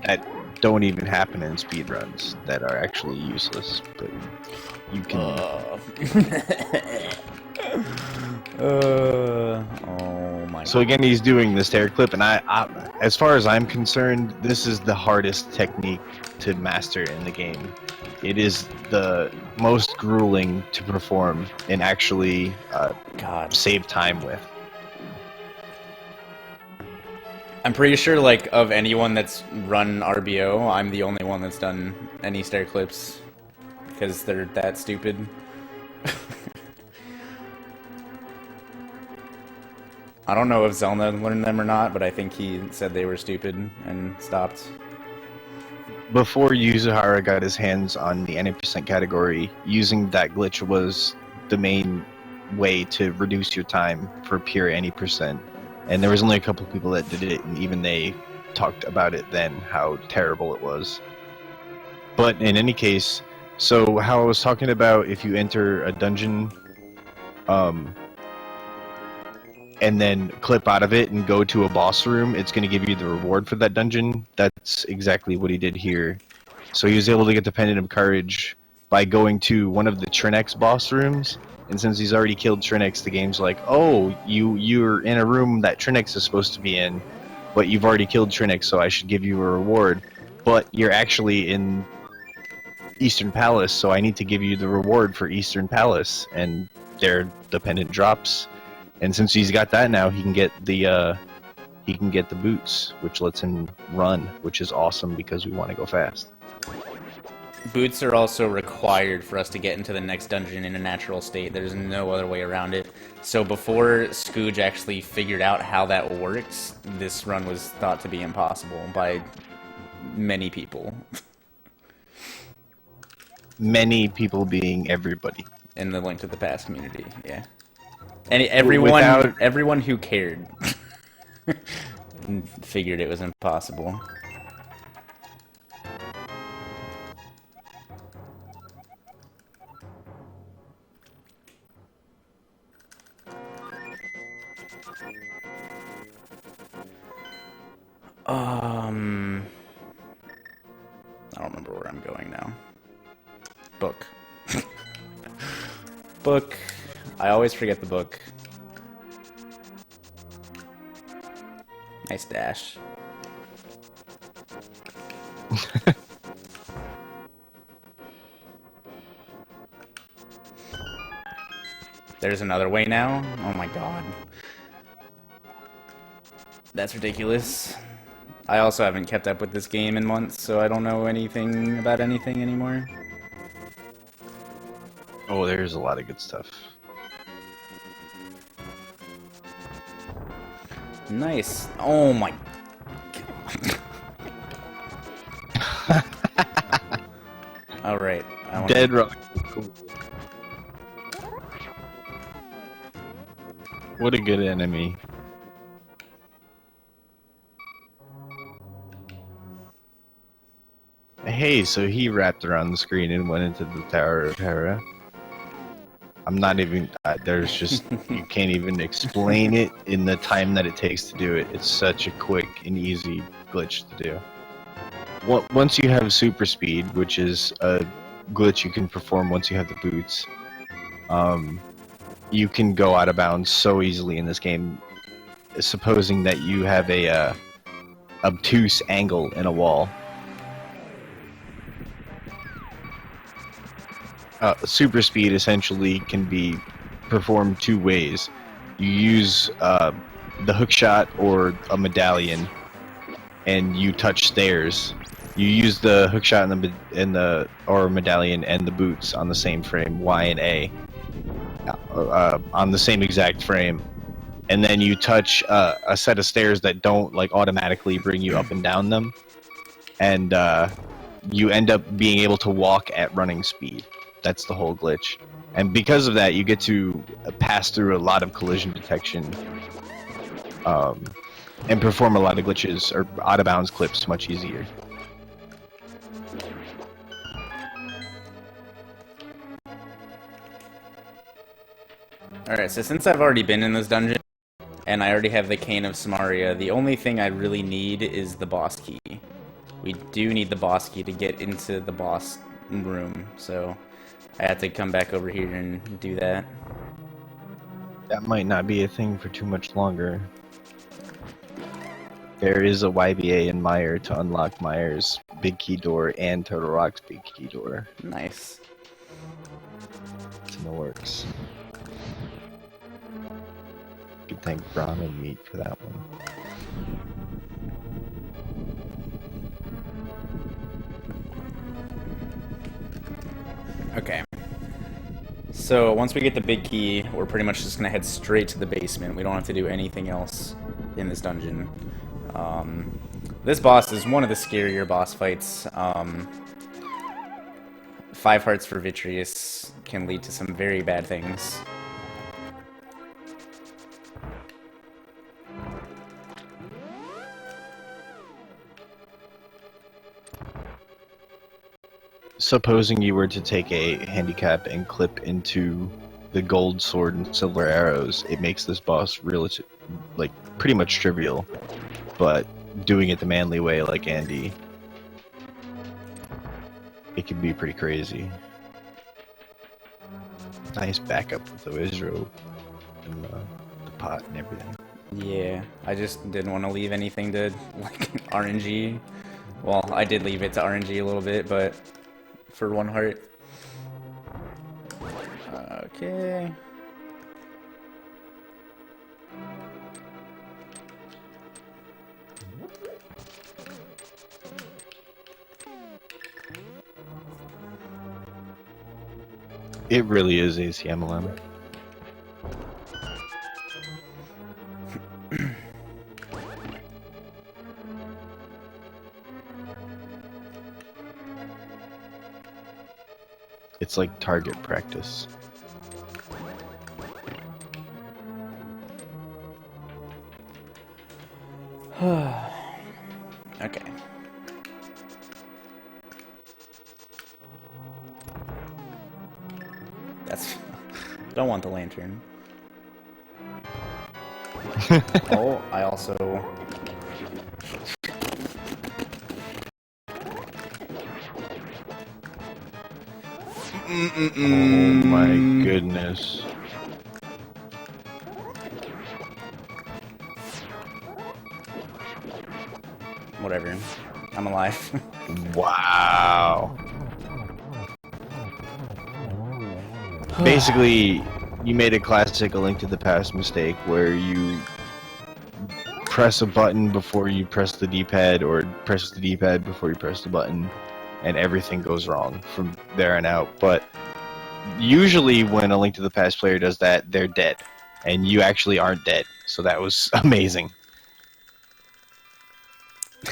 that don't even happen in speedruns, that are actually useless, but you can... oh my So again, he's doing the stair clip, and I, as far as I'm concerned, this is the hardest technique to master in the game. It is the most grueling to perform and actually save time with. I'm pretty sure, like, of anyone that's run RBO, I'm the only one that's done any stair clips, because they're that stupid. I don't know if Zelda learned them or not, but I think he said they were stupid and stopped. Before Yuzuhara got his hands on the 90% category, using that glitch was the main way to reduce your time for pure 90%. And there was only a couple people that did it, and even they talked about it then, how terrible it was. But in any case, so how I was talking about, if you enter a dungeon, and then clip out of it and go to a boss room, it's going to give you the reward for that dungeon. That's exactly what he did here. So he was able to get the Pendant of Courage by going to one of the Trinex boss rooms. And since he's already killed Trinex, the game's like, oh, you're in a room that Trinex is supposed to be in, but you've already killed Trinex, so I should give you a reward. But you're actually in Eastern Palace, so I need to give you the reward for Eastern Palace. And there, the pendant drops. And since he's got that now, he can get the boots, which lets him run, which is awesome because we want to go fast. Boots are also required for us to get into the next dungeon in a natural state. There's no other way around it. So before Scooge actually figured out how that works, this run was thought to be impossible by many people. Many people being everybody. In the Link to the Past community, yeah. And everyone who cared figured it was impossible. I don't remember where I'm going now. Book. Book. I always forget the book. Nice dash. There's another way now? Oh my god. That's ridiculous. I also haven't kept up with this game in months, so I don't know anything about anything anymore. Oh, there's a lot of good stuff. Nice. Oh my god. Alright. Dead rock. Cool. What a good enemy. Hey, so he wrapped around the screen and went into the Tower of Hera. I'm not even. There's just you can't even explain it in the time that it takes to do it. It's such a quick and easy glitch to do. Once you have super speed, which is a glitch you can perform once you have the boots, you can go out of bounds so easily in this game. Supposing that you have a obtuse angle in a wall. Super speed essentially can be performed two ways. You use the hook shot or a medallion, and you touch stairs. You use the hook shot and the or medallion and the boots on the same frame, Y and A, on the same exact frame, and then you touch a set of stairs that don't like automatically bring you up and down them, and you end up being able to walk at running speed. That's the whole glitch. And because of that, you get to pass through a lot of collision detection and perform a lot of glitches or out-of-bounds clips much easier. Alright, so since I've already been in this dungeon, and I already have the Cane of Samaria, the only thing I really need is the boss key. We do need the boss key to get into the boss room, so I have to come back over here and do that. That might not be a thing for too much longer. There is a YBA in Meyer to unlock Meyer's big key door and Turtle Rock's big key door. Nice. It's in the works. You can thank Brahmin Meat for that one. Okay. So once we get the big key, we're pretty much just gonna head straight to the basement. We don't have to do anything else in this dungeon. This boss is one of the scarier boss fights. 5 hearts for Vitreous can lead to some very bad things. Supposing you were to take a handicap and clip into the gold sword and silver arrows, it makes this boss pretty much trivial. But doing it the manly way, like Andy, it can be pretty crazy. Nice backup with the Wizrobe and the pot and everything. Yeah, I just didn't want to leave anything to, like, RNG. Well, I did leave it to RNG a little bit, but for 1 heart. Okay. It really is ACMLM. It's like target practice. Okay. That's... I don't want the lantern. Oh, I also... Oh my goodness. Whatever. I'm alive. Wow. Basically, you made a classic A Link to the Past mistake where you press a button before you press the D-pad, or press the D-pad before you press the button, and everything goes wrong from there on out. But usually when A Link to the Past player does that, they're dead. And you actually aren't dead. So that was amazing.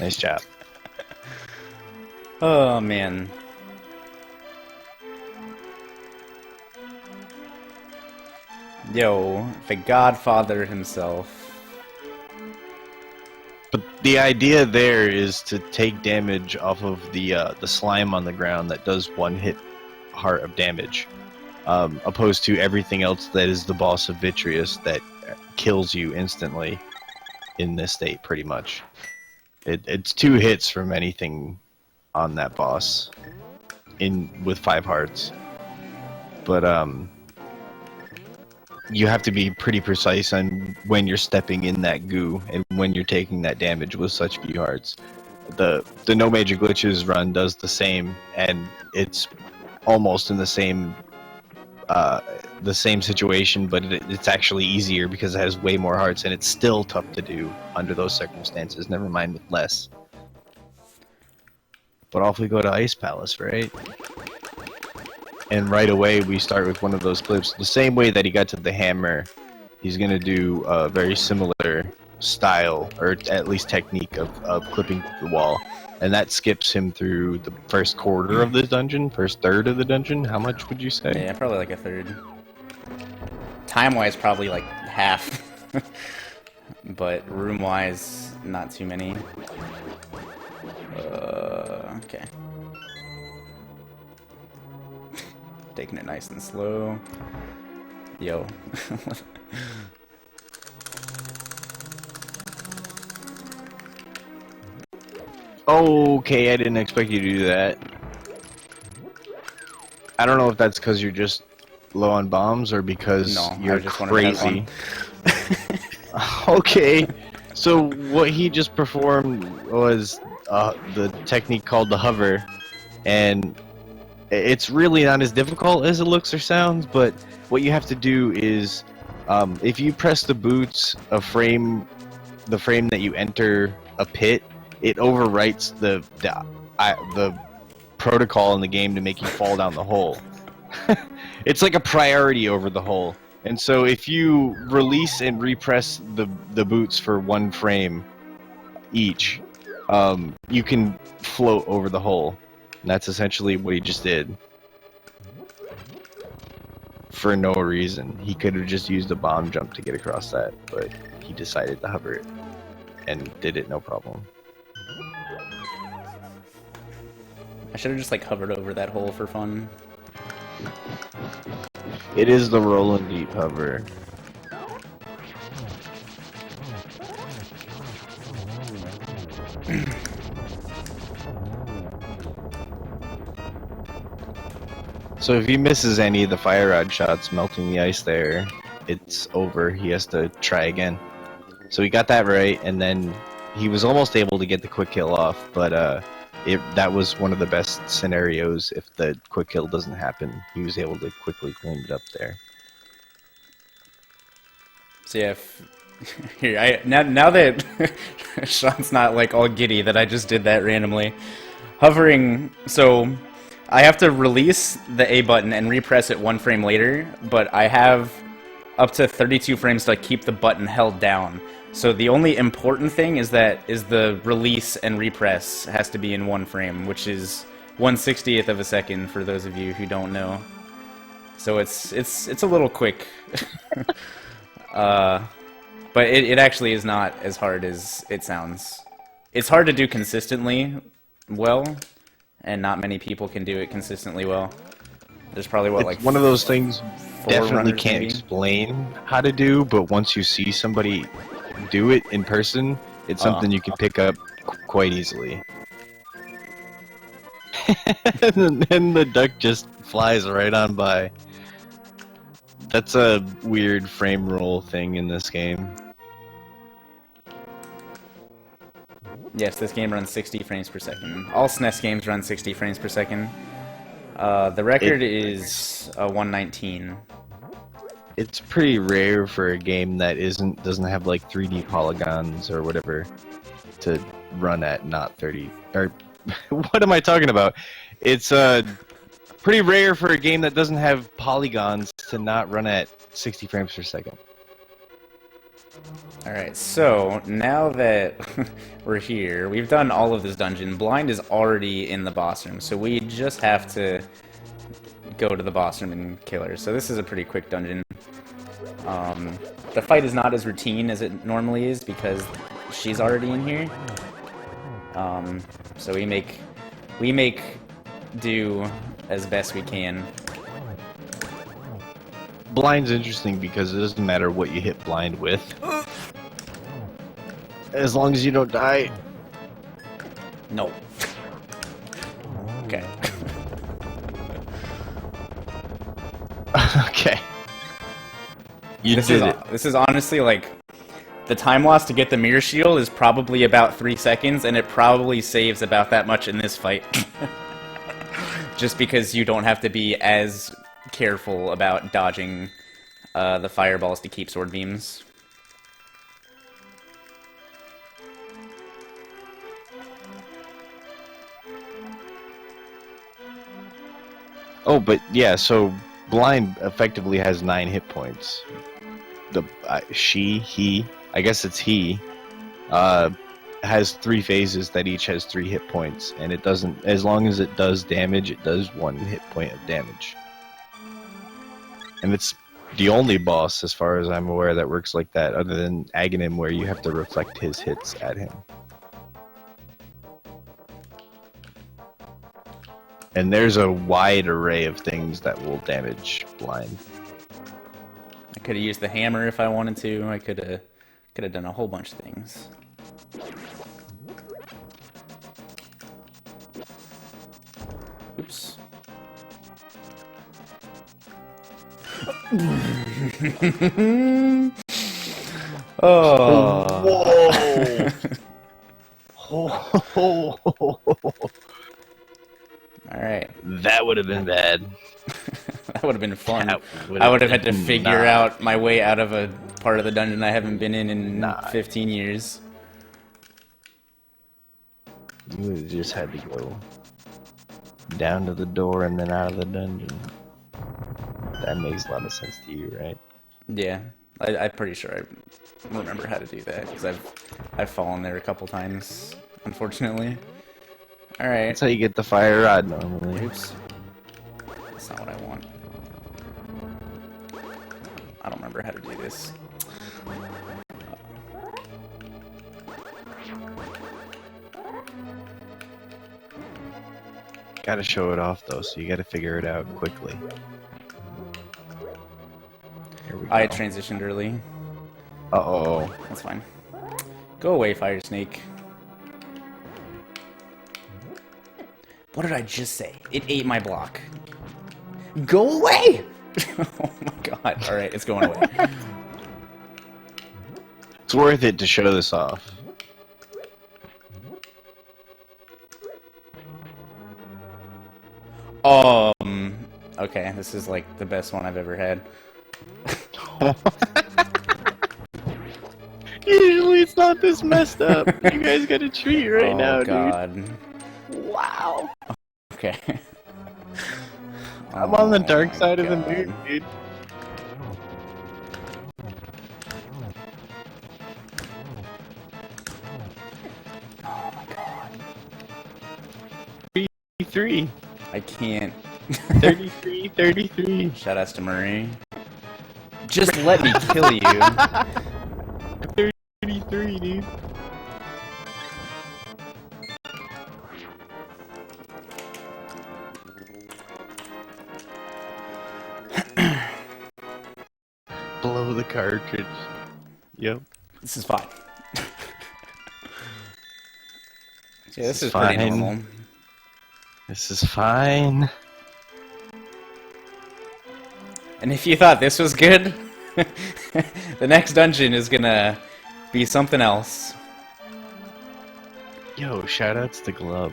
Nice job. Oh, man. Yo, the Godfather himself. But the idea there is to take damage off of the slime on the ground that does one hit heart of damage, opposed to everything else that is the boss of Vitreous that kills you instantly in this state, pretty much. It's 2 hits from anything on that boss with 5 hearts. But you have to be pretty precise on when you're stepping in that goo and when you're taking that damage with such few hearts. The No Major Glitches run does the same, and it's almost in the same situation, but it's actually easier because it has way more hearts, and it's still tough to do under those circumstances, never mind with less. But off we go to Ice Palace, right? And right away we start with one of those clips. The same way that he got to the hammer, he's going to do a very similar style, or at least technique, of clipping the wall. And that skips him through the first quarter of the dungeon, first third of the dungeon. How much would you say? Yeah, probably like a third. Time-wise, probably like half. But room-wise, not too many. Okay. Taking it nice and slow. Yo. Okay, I didn't expect you to do that. I don't know if that's because you're just low on bombs or because you're just crazy. Okay, so what he just performed was the technique called the hover, and it's really not as difficult as it looks or sounds, but what you have to do is, if you press the boots the frame that you enter a pit, it overwrites the protocol in the game to make you fall down the hole. It's like a priority over the hole. And so if you release and repress the boots for 1 frame each, you can float over the hole. And that's essentially what he just did. For no reason. He could have just used a bomb jump to get across that, but he decided to hover it. And did it no problem. I should have just like hovered over that hole for fun. It is the roll and deep hover. So if he misses any of the fire rod shots melting the ice there, it's over. He has to try again. So he got that right, and then he was almost able to get the quick kill off, but that was one of the best scenarios. If the quick kill doesn't happen, he was able to quickly clean it up there. So yeah, here now that Sean's not like all giddy that I just did that randomly, hovering. So I have to release the A button and repress it 1 frame later, but I have up to 32 frames to keep the button held down. So the only important thing is the release and repress has to be in 1 frame, which is 1/60th of a second for those of you who don't know. So it's a little quick. But it actually is not as hard as it sounds. It's hard to do consistently well, and not many people can do it consistently well. There's probably what, like one of those things definitely runners, can't maybe? explain how to do, but once you see somebody do it in person, it's something you can pick up quite easily. And then the duck just flies right on by. That's a weird frame roll thing in this game. Yes, this game runs 60 frames per second. All SNES games run 60 frames per second. The record is 119. It's pretty rare for a game that doesn't have like 3D polygons or whatever to run at not 30. Or what am I talking about? It's pretty rare for a game that doesn't have polygons to not run at 60 frames per second. Alright, so now that we're here, we've done all of this dungeon. Blind is already in the boss room, so we just have to go to the boss room and kill her. So this is a pretty quick dungeon. The fight is not as routine as it normally is because she's already in here. So we make do as best we can. Blind's interesting because it doesn't matter what you hit blind with. As long as you don't die. No. Okay. Okay. You did it. This is honestly like the time loss to get the mirror shield is probably about 3 seconds, and it probably saves about that much in this fight. Just because you don't have to be as careful about dodging the fireballs to keep sword beams. Oh, but yeah, so blind effectively has 9 hit points. The he, I guess it's he, has 3 phases that each has 3 hit points, and it doesn't, as long as it does damage, it does 1 hit point of damage. And it's the only boss, as far as I'm aware, that works like that, other than Aghanim, where you have to reflect his hits at him. And there's a wide array of things that will damage blind. I could have used the hammer if I wanted to. I could have done a whole bunch of things. Oops. Oh. Whoa! Alright. That would have been bad. That would have been fun. That I would have had to been figure not. out my way out of a part of the dungeon I haven't been in Nah. 15 years. You would have just had to go down to the door and then out of the dungeon. That makes a lot of sense to you, right? Yeah, I'm pretty sure I remember how to do that because I've fallen there a couple times, unfortunately. All right. That's how you get the fire rod normally. Oops. That's not what I want. I don't remember how to do this. Gotta show it off though, so you gotta figure it out quickly. Here we go. I transitioned early. Uh-oh. That's fine. Go away, Fire Snake. What did I just say? It ate my block. Go away! Oh my god. Alright, it's going away. It's worth it to show this off. Okay, this is like the best one I've ever had. Usually it's not this messed up. You guys got a treat right now, God. dude. Wow. Okay. I'm on the dark my side of the God. moon, dude. Oh my god. 33. I can't. 33, 33. Shout outs to Murray. Just let me kill you. 33, dude. Blow the cartridge. Yep. This is fine. Yeah, this is fine. pretty normal. This is fine. And if you thought this was good, the next dungeon is gonna be something else. Yo, shoutouts to Glub.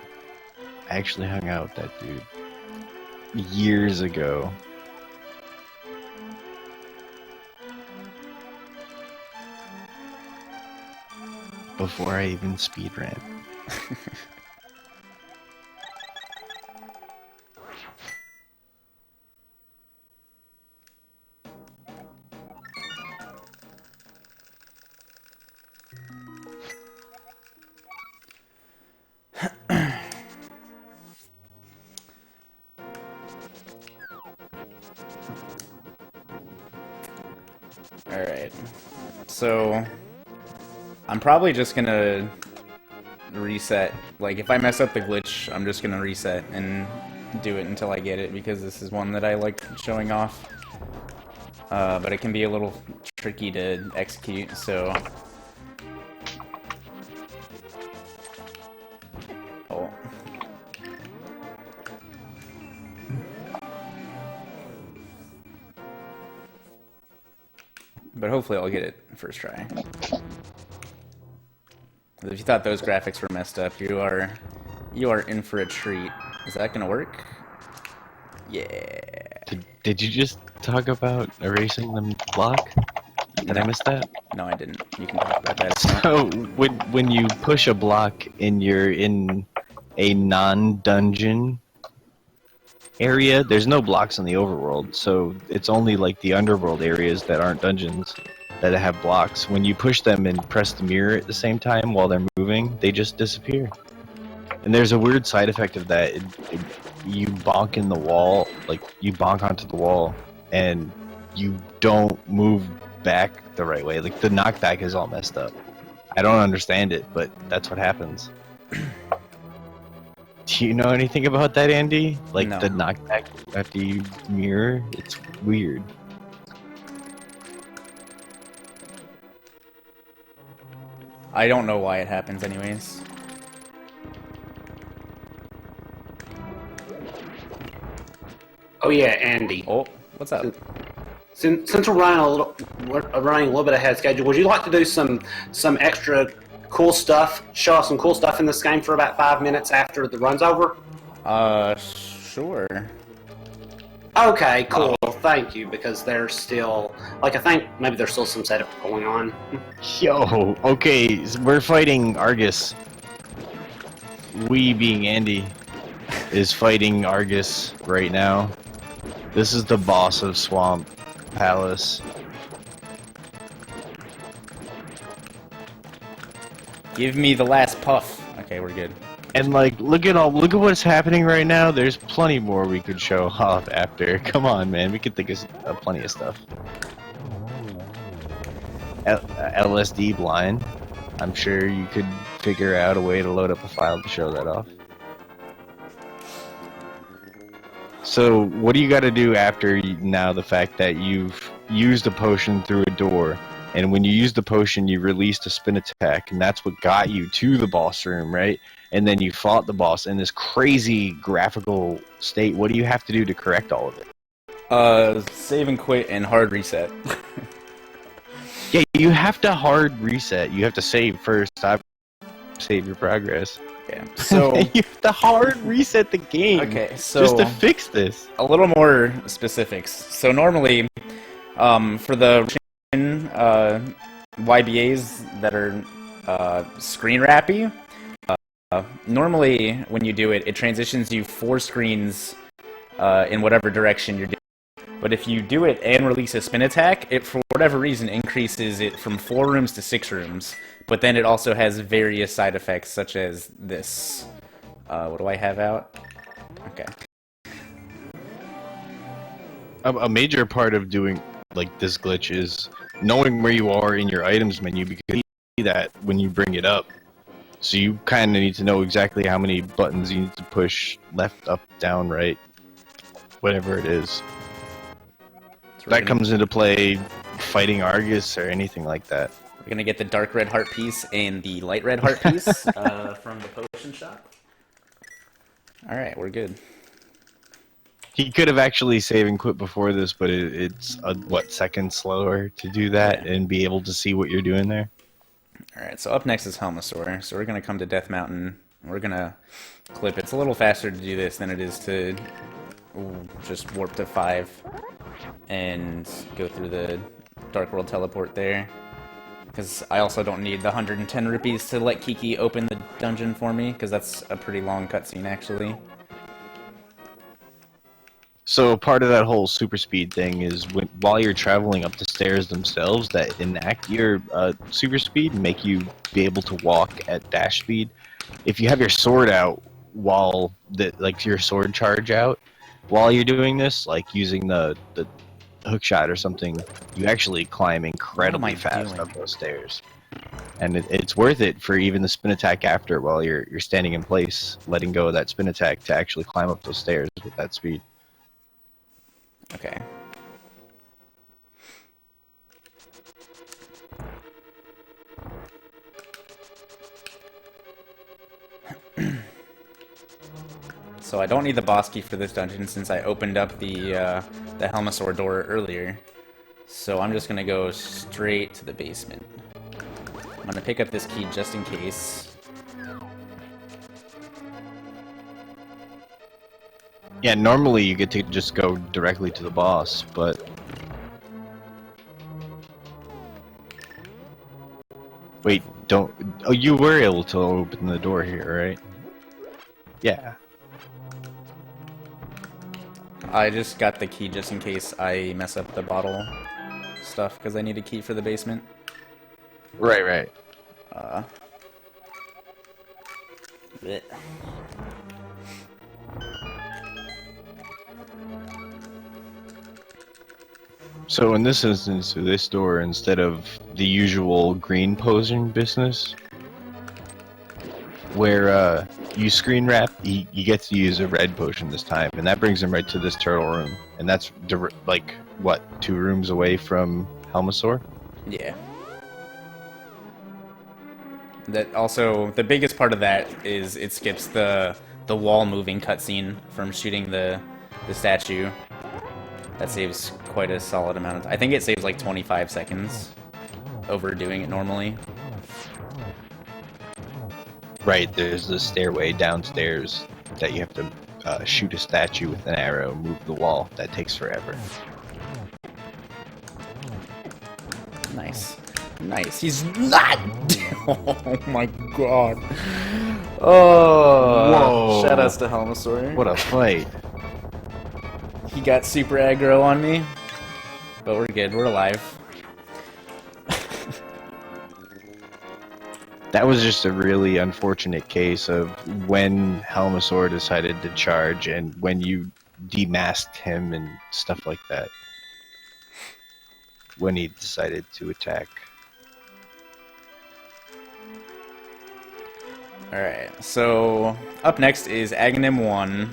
I actually hung out with that dude years ago. Before I even speedran. Alright. So, I'm probably just gonna reset. Like, if I mess up the glitch, I'm just gonna reset and do it until I get it, because this is one that I like showing off. But it can be a little tricky to execute, so... Oh. But hopefully I'll get it first try. If you thought those graphics were messed up, you are in for a treat. Is that gonna work? Yeah. Did you just talk about erasing the block? Did I miss that? No, I didn't. You can talk about that. So when you push a block and you're in a non-dungeon area, there's no blocks in the overworld, so it's only like the underworld areas that aren't dungeons that have blocks. When you push them and press the mirror at the same time while they're moving, they just disappear. And there's a weird side effect of that. You bonk in the wall, like you bonk onto the wall, and you don't move back the right way. Like the knockback is all messed up. I don't understand it, but that's what happens. Do you know anything about that, Andy? Like No. the knockback after you mirror? It's weird. I don't know why it happens anyways. Oh yeah, Andy. Oh, what's up? Since we're running a little bit ahead of schedule, would you like to do some extra cool stuff? Show us some cool stuff in this game for about 5 minutes after the run's over? Sure. Okay, cool. Thank you, because there's still, like, I think maybe there's still some setup going on. Yo, okay, so we're fighting Argus. We, being Andy, is fighting Argus right now. This is the boss of Swamp Palace. Give me the last puff. Okay, we're good. And like, look at what's happening right now. There's plenty more we could show off after. Come on, man, we could think of plenty of stuff. LSD blind. I'm sure you could figure out a way to load up a file to show that off. So, what do you got to do after now the fact that you've used a potion through a door, and when you use the potion, you released a spin attack, and that's what got you to the boss room, right? And then you fought the boss in this crazy graphical state. What do you have to do to correct all of it? Save and quit and hard reset. Yeah, you have to hard reset. You have to save first. Save your progress. Yeah. So you have to hard reset the game. okay, so just to fix this. a little more specifics. So normally, for the YBAs that are screen wrappy, normally when you do it, it transitions you 4 screens in whatever direction you're doing. But if you do it and release a spin attack, it for whatever reason increases it from 4 rooms to 6 rooms. But then it also has various side effects such as this. What do I have out? Okay. A major part of doing like this glitch is knowing where you are in your items menu, because you see that when you bring it up. So you kind of need to know exactly how many buttons you need to push left, up, down, right, whatever it is. That comes into play fighting Argus or anything like that. We're gonna get the dark red heart piece and the light red heart piece from the potion shop. Alright, we're good. He could have actually save and quit before this, but it's what, second slower to do that and be able to see what you're doing there. Alright, so up next is Helmasaur. So we're gonna come to Death Mountain. We're gonna clip. It's a little faster to do this than it is to just warp to 5 and go through the Dark World teleport there. Because I also don't need the 110 rupees to let Kiki open the dungeon for me, because that's a pretty long cutscene, actually. So part of that whole super speed thing is while you're traveling up the stairs themselves that enact your super speed and make you be able to walk at dash speed. If you have your sword out while your sword charge out while you're doing this, like using the hookshot or something, you actually climb incredibly fast doing? up those stairs. And it's worth it for even the spin attack after while you're standing in place, letting go of that spin attack to actually climb up those stairs with that speed. Okay. So I don't need the boss key for this dungeon since I opened up the Helmasaur door earlier. So I'm just gonna go straight to the basement. I'm gonna pick up this key just in case. Yeah, normally you get to just go directly to the boss, but... Wait, don't... Oh, you were able to open the door here, right? Yeah. I just got the key just in case I mess up the bottle stuff because I need a key for the basement. Right, right. Blech. So in this instance, with this door, instead of the usual green posing business, where you screen wrap, you get to use a red potion this time, and that brings him right to this turtle room, and that's like what, 2 rooms away from Helmasaur? Yeah. That also, the biggest part of that is it skips the wall moving cutscene from shooting the statue. That saves quite a solid amount of time. I think it saves like 25 seconds over doing it normally. Right, there's the stairway downstairs that you have to shoot a statue with an arrow, move the wall. That takes forever. Nice. Nice. He's not! Oh my god. Oh! Whoa. Shout outs to Helmasaur. What a fight! He got super aggro on me. But we're good. We're alive. That was just a really unfortunate case of when Helmasaur decided to charge and when you demasked him and stuff like that. When he decided to attack. Alright, so up next is AGM1.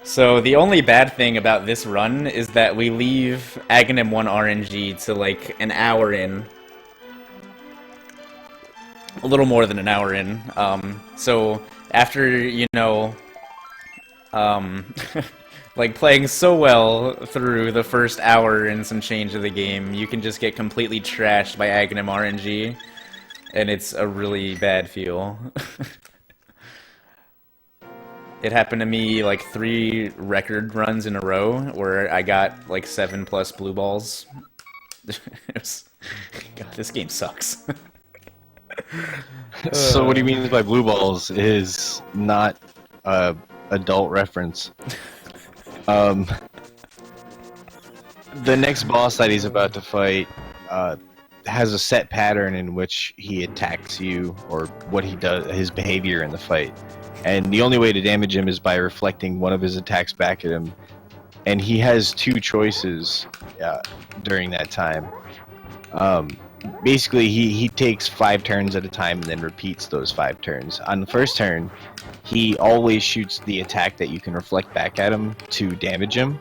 So the only bad thing about this run is that we leave AGM1 RNG to like an hour in. A little more than an hour in. So after, you know, like playing so well through the first hour and some change of the game, you can just get completely trashed by AGM RNG, and it's a really bad feel. It happened to me like 3 record runs in a row where I got like 7+ blue balls. God, this game sucks. So what he means by blue balls is not adult reference. The next boss that he's about to fight has a set pattern in which he attacks you, or what he does, his behavior in the fight. And the only way to damage him is by reflecting one of his attacks back at him. And he has 2 choices during that time. Basically, he takes 5 turns at a time and then repeats those 5 turns. On the first turn, he always shoots the attack that you can reflect back at him to damage him.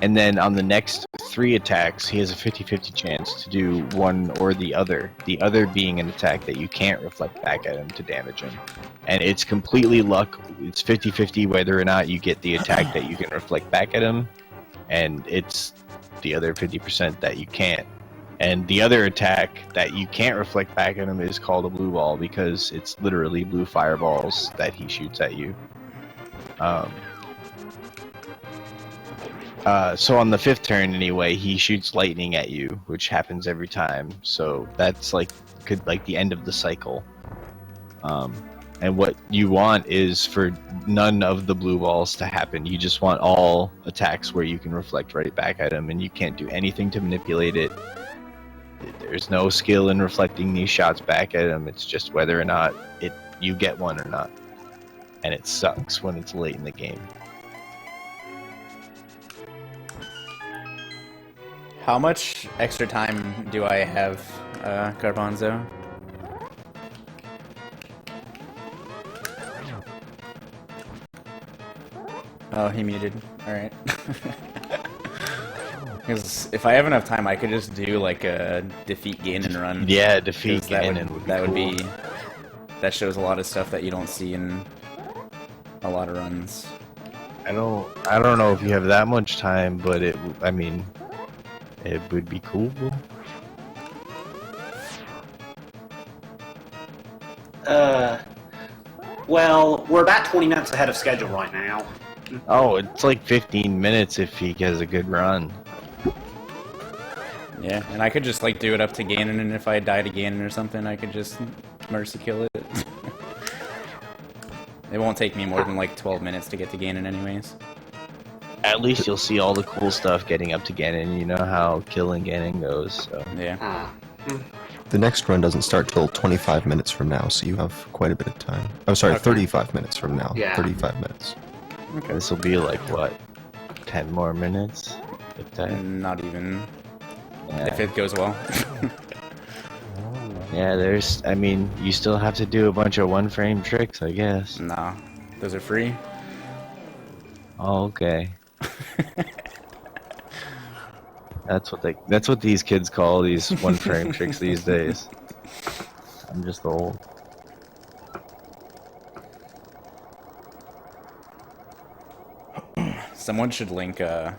And then on the next 3 attacks, he has a 50-50 chance to do one or the other being an attack that you can't reflect back at him to damage him. And it's completely luck. It's 50-50 whether or not you get the attack that you can reflect back at him, and it's the other 50% that you can't. And the other attack that you can't reflect back at him is called a blue ball, because it's literally blue fireballs that he shoots at you. So on the 5th turn, anyway, he shoots lightning at you, which happens every time. So that's like the end of the cycle. And what you want is for none of the blue balls to happen. You just want all attacks where you can reflect right back at him, and you can't do anything to manipulate it. There's no skill in reflecting these shots back at him. It's just whether or not you get one or not. and it sucks when it's late in the game. How much extra time do I have, Garbanzo? Oh, he muted. Alright. Because if I have enough time, I could just do like a defeat Ganon run. Yeah, defeat 'Cause that Ganon would be cool. That shows a lot of stuff that you don't see in a lot of runs. I don't know if you have that much time, but it would be cool. Well, we're about 20 minutes ahead of schedule right now. Oh, it's like 15 minutes if he has a good run. Yeah, and I could just like do it up to Ganon, and if I die to Ganon or something, I could just mercy kill it. It won't take me more than like 12 minutes to get to Ganon anyways. At least you'll see all the cool stuff getting up to Ganon. You know how killing Ganon goes, so... Yeah. The next run doesn't start till 25 minutes from now, so you have quite a bit of time. Oh, sorry, Okay. 35 minutes from now. Yeah. 35 minutes. Okay. This will be like, what, 10 more minutes? If that... Not even Yeah. if it goes well. Yeah, you still have to do a bunch of one-frame tricks, I guess. Nah, those are free. Oh, okay. That's what these kids call these one-frame tricks these days. I'm just old. Someone should link the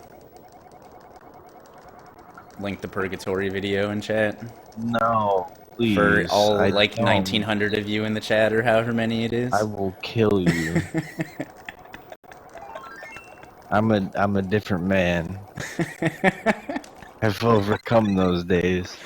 Purgatory video in chat. No, please. For all I like don't. 1900 of you in the chat, or however many it is. I will kill you. I'm a different man. I've overcome those days.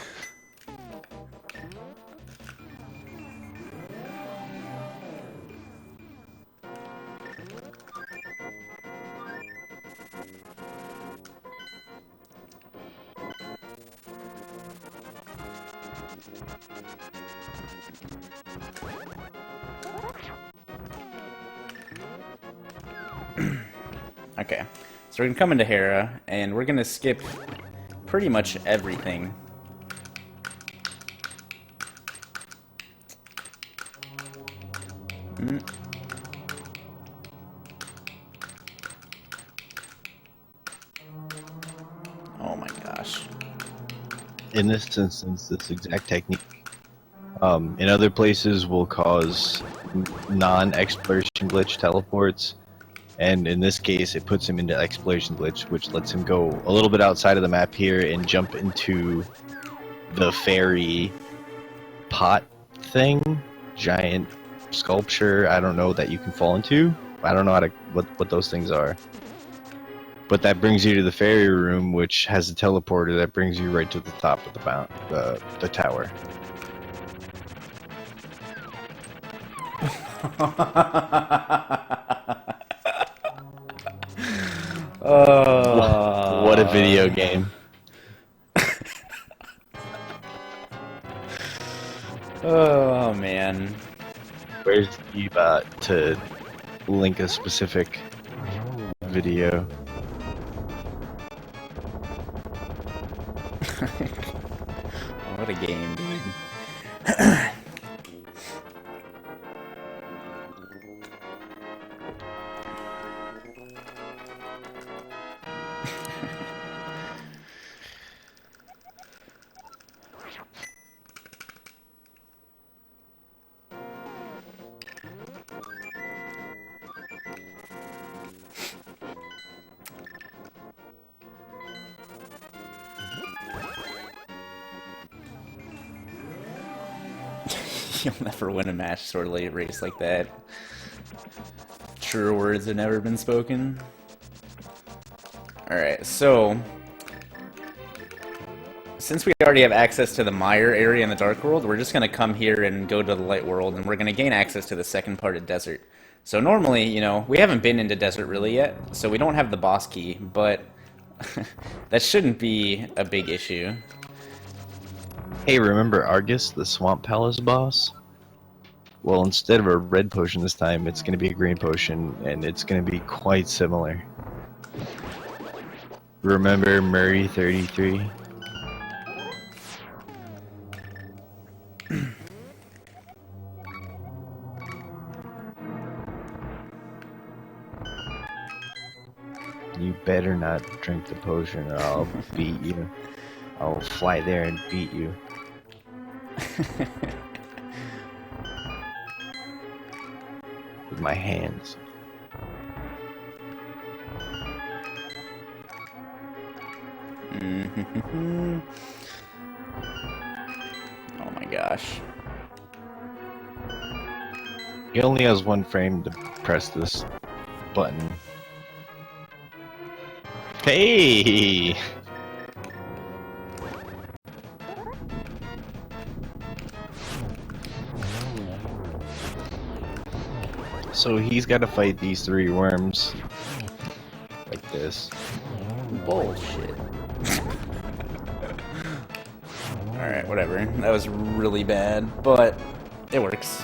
Okay, so we're gonna come into Hera, and we're gonna skip pretty much everything. Oh my gosh. In this instance, this exact technique, in other places will cause non-exploration glitch teleports, and in this case it puts him into exploration glitch, which lets him go a little bit outside of the map here and jump into the fairy pot thing, giant sculpture, I don't know, that you can fall into. I don't know what those things are. But that brings you to the fairy room, which has a teleporter that brings you right to the top of the tower. What a video game. Oh man. Where's the to link a specific video? What a game, dude. You'll never win a match sort of late race like that. Truer words have never been spoken. Alright, so since we already have access to the Mire area in the Dark World, we're just going to come here and go to the Light World, and we're going to gain access to the second part of Desert. So normally, you know, we haven't been into Desert really yet, so we don't have the boss key, but that shouldn't be a big issue. Hey, remember Argus, the Swamp Palace boss? Well, instead of a red potion this time, it's going to be a green potion, and it's going to be quite similar. Remember Murray 33? You better not drink the potion or I'll beat you. I'll fly there and beat you. With my hands. Oh my gosh. He only has one frame to press this button. Hey! So he's got to fight these 3 worms like this. Bullshit. Alright, whatever. That was really bad, but it works.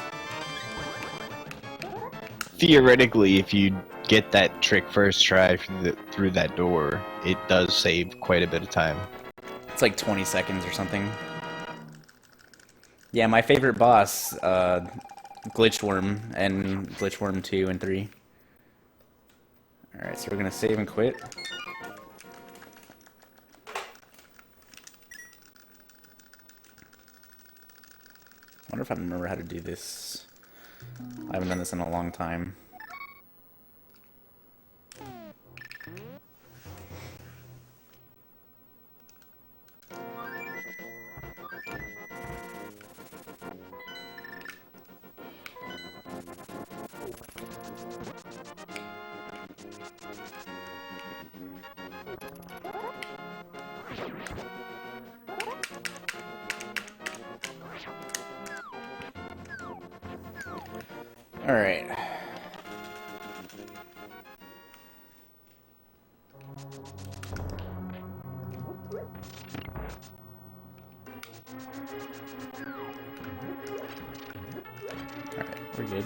Theoretically, if you get that trick first try through that door, it does save quite a bit of time. It's like 20 seconds or something. Yeah, my favorite boss, Glitched Worm, and Glitched Worm 2 and 3. Alright, so we're gonna save and quit. I wonder if I remember how to do this. I haven't done this in a long time. Alright. Alright, we're good.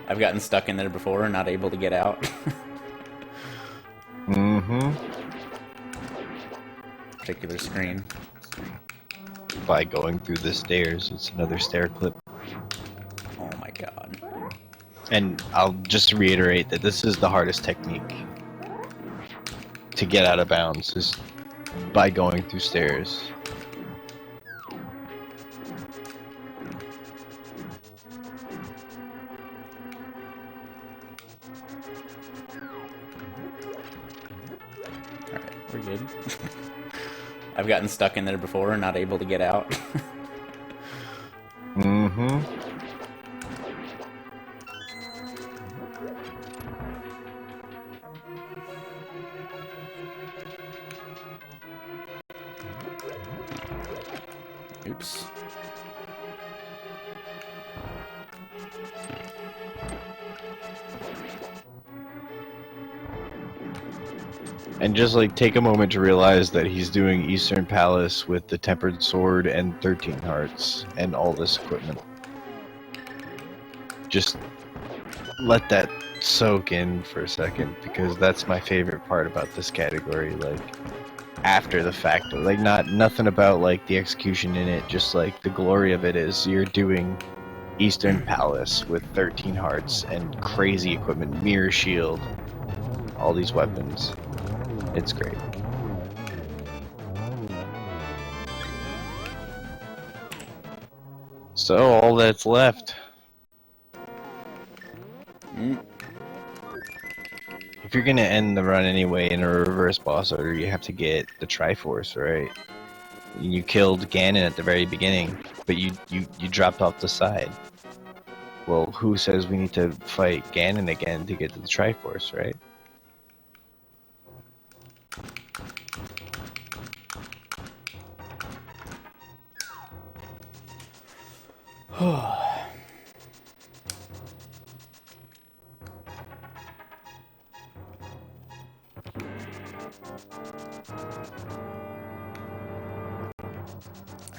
I've gotten stuck in there before and not able to get out. Particular screen. By going through the stairs, it's another stair clip. Oh my god. And I'll just reiterate that this is the hardest technique to get out of bounds, is by going through stairs. Alright, we're good. I've gotten stuck in there before and not able to get out. Oops. And just like take a moment to realize that he's doing Eastern Palace with the Tempered Sword and 13 Hearts and all this equipment. Just let that soak in for a second, because that's my favorite part about this category. Like, after the fact, like nothing about like the execution in it, just like the glory of it is you're doing Eastern Palace with 13 Hearts and crazy equipment, Mirror Shield, all these weapons. It's great. So all that's left. If you're gonna end the run anyway in a reverse boss order, you have to get the Triforce, right? You killed Ganon at the very beginning, but you dropped off the side. Well, who says we need to fight Ganon again to get to the Triforce, right?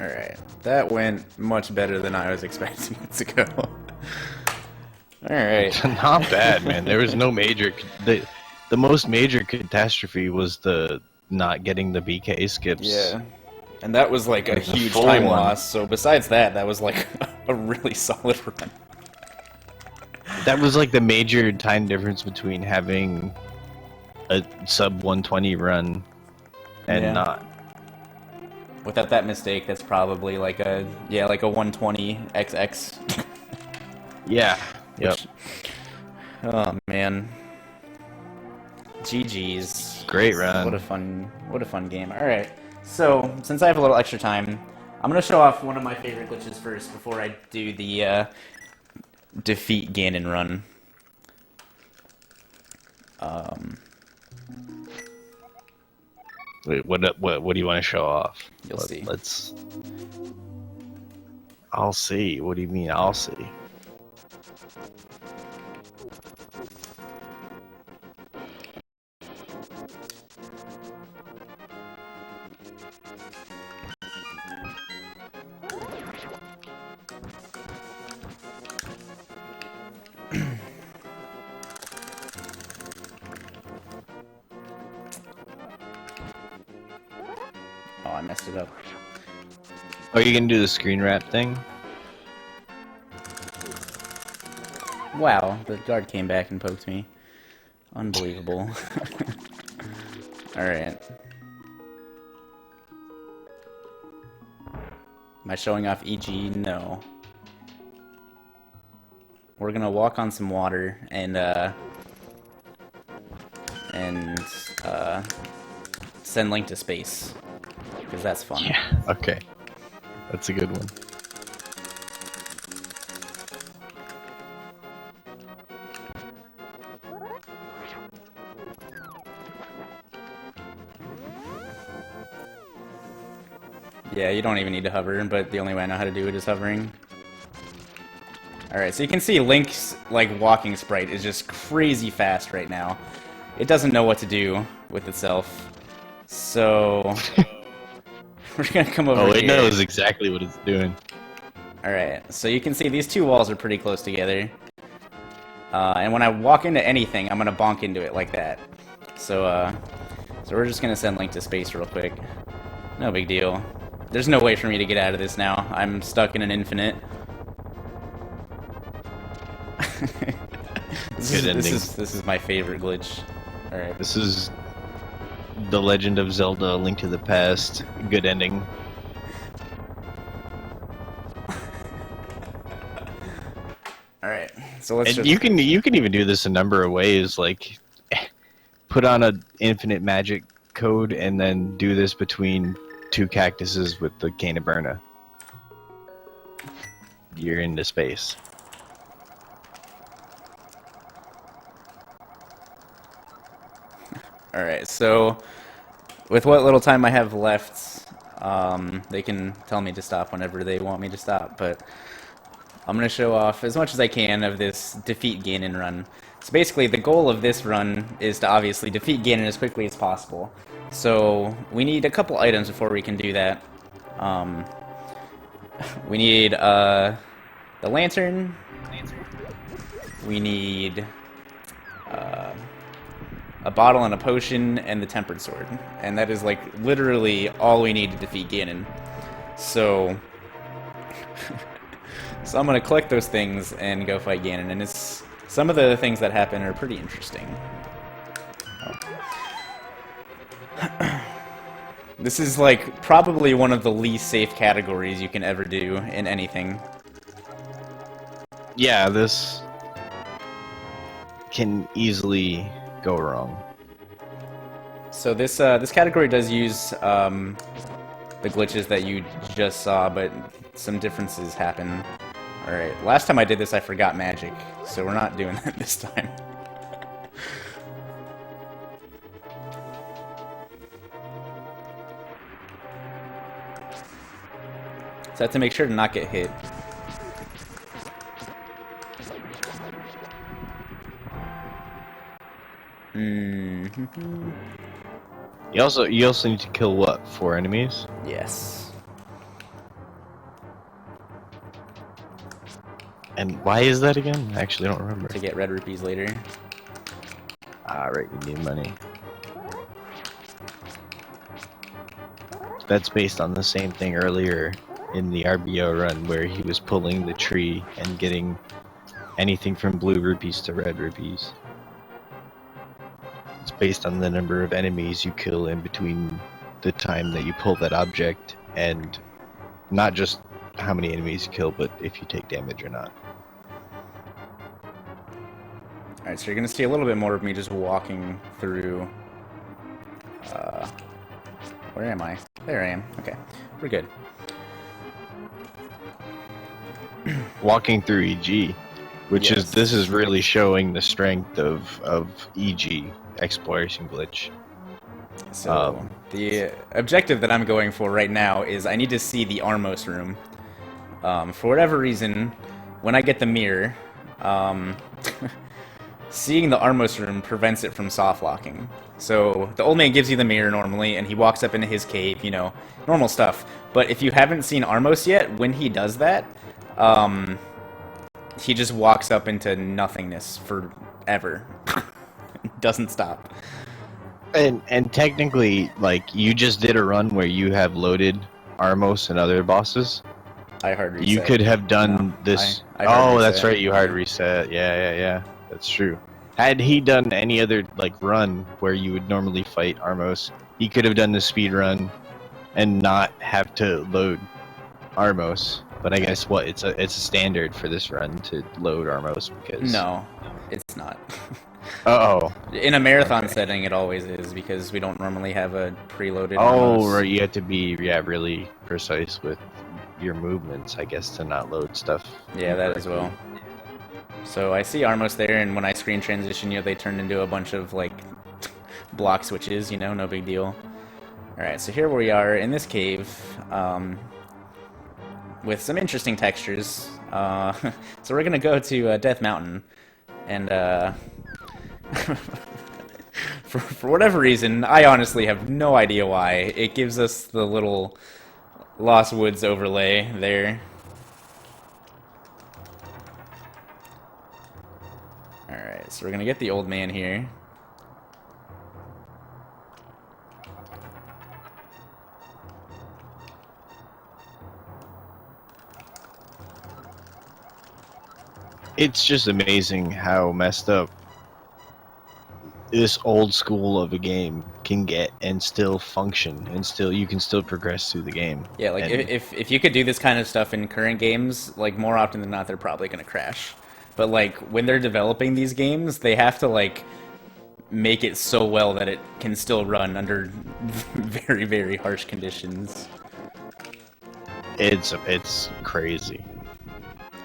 Alright, that went much better than I was expecting it to go. Alright. Not bad, man. There was no major. The most major catastrophe was the not getting the BK skips. Yeah. And that was like a There's a huge full time one. loss, so besides that, that was like a really solid run. That was like the major time difference between having a sub 120 run and Yeah. not. Without that mistake, that's probably like a 120 XX. Yeah. Yep. Oh man. GG's. Great run. What a fun game. Alright. So, since I have a little extra time, I'm gonna show off one of my favorite glitches first before I do the defeat Ganon run. Wait, what do you want to show off? You'll see. Let's. I'll see. What do you mean? I'll see. Oh, I messed it up. Are you gonna do the screen wrap thing? Wow, the guard came back and poked me. Unbelievable. Alright. Am I showing off EG? No. We're gonna walk on some water and send Link to space. Because that's fun. Yeah. Okay. That's a good one. Yeah, you don't even need to hover, but the only way I know how to do it is hovering. Alright, so you can see Link's, like, walking sprite is just crazy fast right now. It doesn't know what to do with itself. So... we're gonna come over here. Oh, it knows exactly what it's doing. Alright, so you can see these two walls are pretty close together. And when I walk into anything, I'm gonna bonk into it like that. So we're just gonna send Link to space real quick. No big deal. There's no way for me to get out of this now. I'm stuck in an infinite. This is my favorite glitch. Alright. This is The Legend of Zelda: Link to the Past. Good ending. Alright, so let's And just... you can even do this a number of ways, like put on a infinite magic code and then do this between two cactuses with the cane of Berna. You're into space. Alright, so with what little time I have left, they can tell me to stop whenever they want me to stop, but I'm going to show off as much as I can of this defeat Ganon run. So basically, the goal of this run is to obviously defeat Ganon as quickly as possible. So we need a couple items before we can do that. We need the lantern. We need a bottle and a potion and the tempered sword. And that is like literally all we need to defeat Ganon. So so I'm gonna collect those things and go fight Ganon, and it's some of the things that happen are pretty interesting. This is like probably one of the least safe categories you can ever do in anything. Yeah, this can easily go wrong. So this category does use the glitches that you just saw, but some differences happen. Alright, last time I did this I forgot magic, so we're not doing that this time. So I have to make sure to not get hit. You also need to kill what? 4 enemies? Yes. And why is that again? I actually don't remember. to get red rupees later. Ah, right, you need money. That's based on the same thing earlier in the RBO run where he was pulling the tree and getting anything from blue rupees to red rupees. It's based on the number of enemies you kill in between the time that you pull that object, and not just how many enemies you kill, but if you take damage or not. Alright, so you're gonna see a little bit more of me just walking through... where am I? There I am. Okay, we're good. Walking through EG, which Yes. is this is really showing the strength of EG exploration glitch. So, the objective that I'm going for right now is I need to see the Armos room. For whatever reason, when I get the mirror, seeing the Armos room prevents it from soft locking. So, the old man gives you the mirror normally, and he walks up into his cave, you know, normal stuff. But if you haven't seen Armos yet, when he does that, he just walks up into nothingness forever. Doesn't stop. And technically, like, you just did a run where you have loaded Armos and other bosses. I hard reset. You could have done No, this. I hard Oh, that's reset. right. You hard reset. Yeah. That's true. Had he done any other like run where you would normally fight Armos, he could have done the speed run and not have to load Armos. But I guess what it's a standard for this run to load Armos because No, it's not. Oh. In a marathon Okay. setting, it always is because we don't normally have a preloaded. Oh, Armos. right. You have to be really precise with your movements, I guess, to not load stuff. Yeah, that as well. So I see Armos there, and when I screen transition, you know, they turn into a bunch of like block switches. You know, no big deal. All right, so here we are in this cave, with some interesting textures. So we're gonna go to Death Mountain, and for whatever reason, I honestly have no idea why, it gives us the little Lost Woods overlay there. Alright, so we're gonna get the old man here. It's just amazing how messed up this old school of a game can get and still function, and still you can still progress through the game. Yeah, like And if you could do this kind of stuff in current games, like more often than not, they're probably gonna crash. But like when they're developing these games, they have to like make it so well that it can still run under very, very harsh conditions. it's crazy.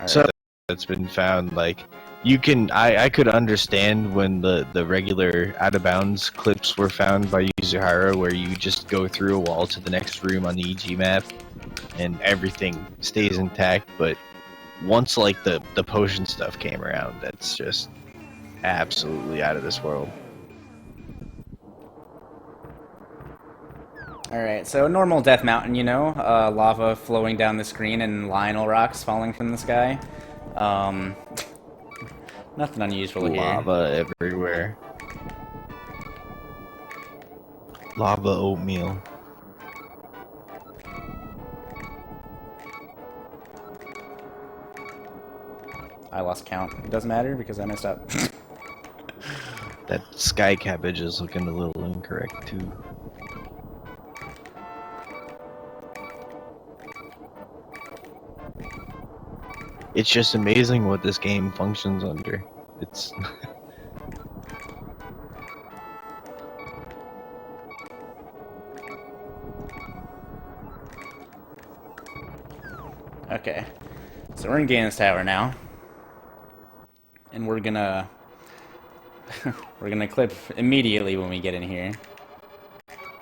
All So right. that's been found. Like you can, I could understand when the regular out of bounds clips were found by Yuzahara, where you just go through a wall to the next room on the EG map, and everything stays intact. But once like the potion stuff came around, that's just absolutely out of this world. Alright, so normal Death Mountain, you know, lava flowing down the screen and Lionel rocks falling from the sky. Nothing unusual here. Lava everywhere. Lava oatmeal. I lost count. It doesn't matter because I messed up. That sky cabbage is looking a little incorrect too. It's just amazing what this game functions under. It's Okay, so we're in Ganon's Tower now. And we're gonna... we're gonna clip immediately when we get in here.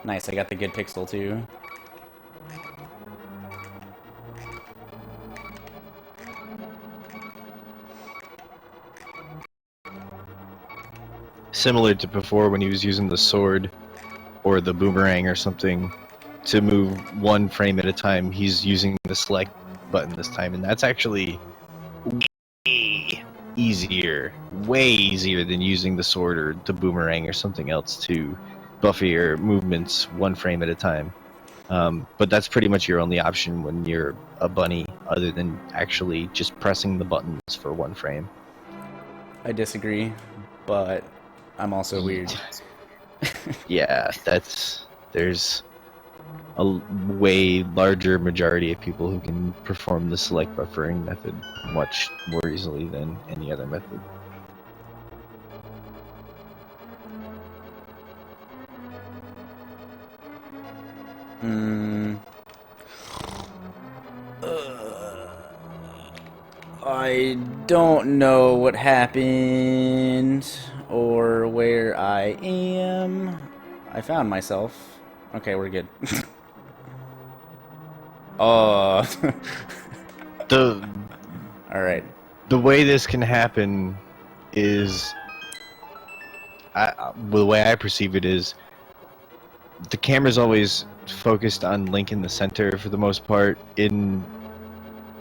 Nice, I got the good pixel too. similar to before when he was using the sword or the boomerang or something to move one frame at a time. He's using the select button this time, and that's actually way way easier than using the sword or the boomerang or something else to buffer your movements 1 frame at a time. But that's pretty much your only option when you're a bunny, other than actually just pressing the buttons for 1 frame. I disagree, but I'm also weird. Yeah, there's a way larger majority of people who can perform the select buffering method much more easily than any other method. I don't know what happened or where I am. I found myself. Okay, we're good. Oh. The Alright. the way this can happen is, the way I perceive it is, the camera's always focused on Link in the center for the most part in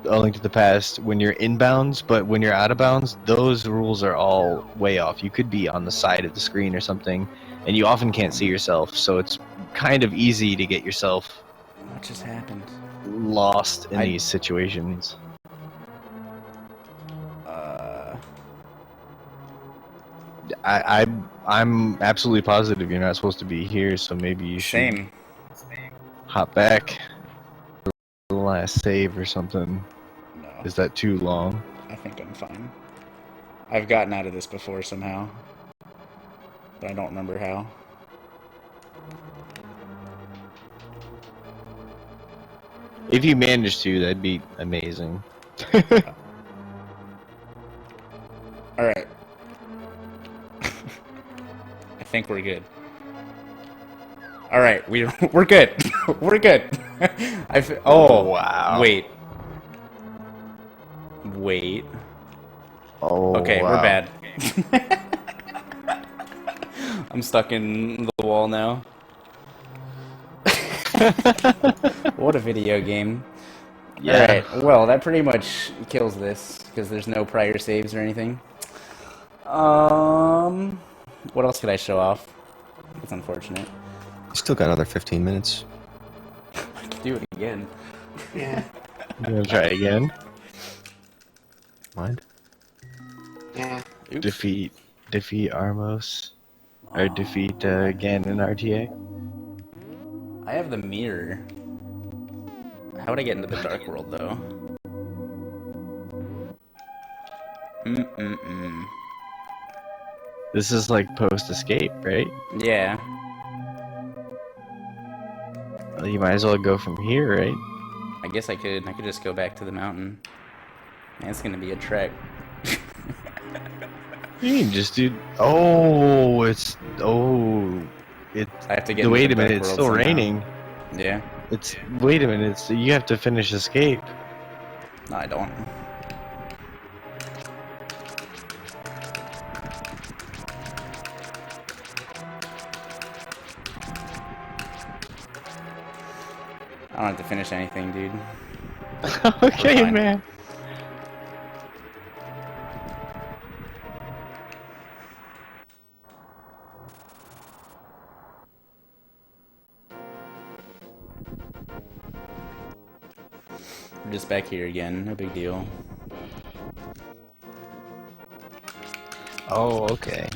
A Link to the Past when you're inbounds, but when you're out of bounds, those rules are all way off. You could be on the side of the screen or something, and you often can't see yourself, so it's kind of easy to get yourself What just happened? lost in these situations. I'm absolutely positive you're not supposed to be here, so maybe you should Same. hop back to the last save or something. No, Is that too long? I think I'm fine. I've gotten out of this before somehow, but I don't remember how. If you manage to, that'd be amazing. Alright. I think we're good. Alright, we're good. We're good. Oh, wow. Wait. Oh, Okay, wow. we're bad. I'm stuck in the wall now. What a video game. Yeah. Alright, well, that pretty much kills this, because there's no prior saves or anything. What else could I show off? It's unfortunate. You still got another 15 minutes. I could do it again. Yeah. You wanna try again? Mind? Yeah. Oops. Defeat Armos. Or defeat Ganon RTA. I have the mirror. How would I get into the Dark World, though? This is like post-escape, right? Yeah. Well, you might as well go from here, right? I guess I could just go back to the mountain. Man, it's gonna be a trek. You can just do... Oh, it's... Oh... It... I have to get Wait into a the minute, Dark it's World still somehow. raining. Yeah. It's... Wait a minute, it's... You have to finish escape. No, I don't. I don't have to finish anything, dude. Okay, fine. man. We're just back here again. No big deal. Oh, okay.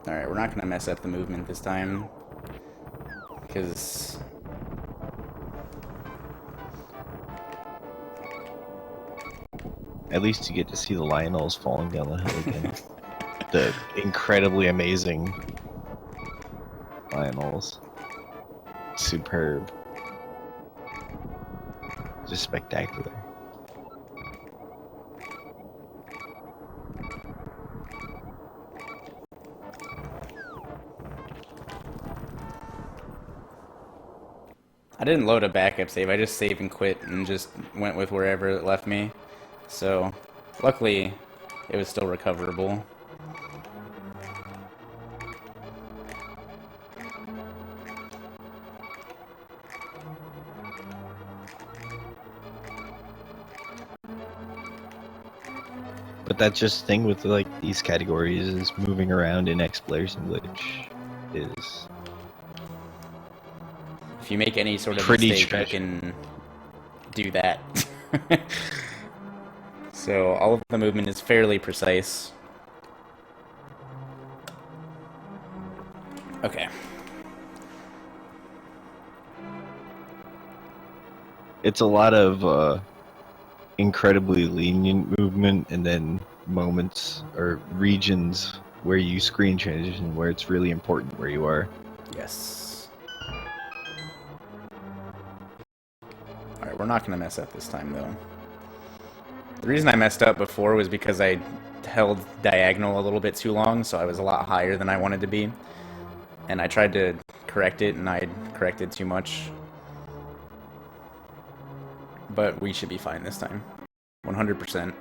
Alright, we're not gonna mess up the movement this time. Because... At least you get to see the Lionels falling down the hill again. The incredibly amazing Lionels. Superb. Just spectacular. I didn't load a backup save, I just saved and quit and just went with wherever it left me. So, luckily, it was still recoverable. But that's just the thing with like these categories is moving around in X players English is If you make any sort of pretty mistake, stretchy. you can do that. So all of the movement is fairly precise. Okay. It's a lot of incredibly lenient movement, and then moments or regions where you screen transition where it's really important where you are. Yes. Alright, we're not going to mess up this time, though. The reason I messed up before was because I held diagonal a little bit too long, so I was a lot higher than I wanted to be. And I tried to correct it, and I corrected too much. But we should be fine this time. 100%.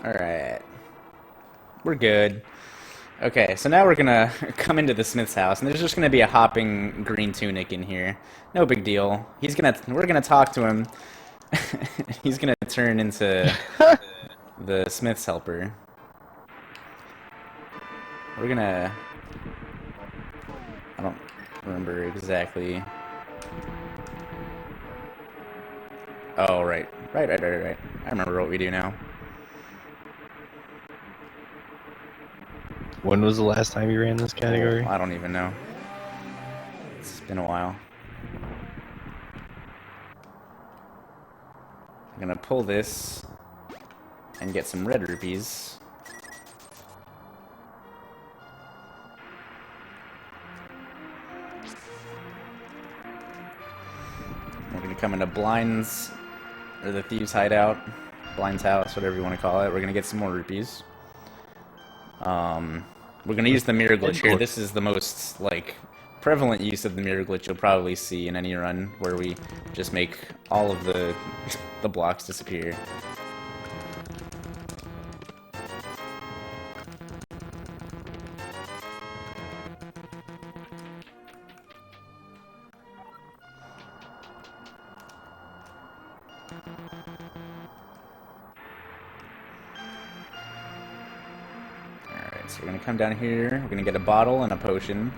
Alright. We're good. Okay, so now we're gonna come into the smith's house, and there's just gonna be a hopping green tunic in here. No big deal. We're gonna talk to him. He's gonna turn into the smith's helper. We're gonna... I don't remember exactly. Oh, right. Right. I remember what we do now. When was the last time you ran this category? I don't even know. It's been a while. I'm gonna pull this and get some red rupees. We're gonna come into Blind's, or the Thieves' hideout, Blind's house, whatever you want to call it. We're gonna get some more rupees. We're gonna use the mirror glitch here. This is the most, like, prevalent use of the mirror glitch you'll probably see in any run, where we just make all of the the blocks disappear. Alright, so we're gonna come down here, we're gonna get a bottle and a potion.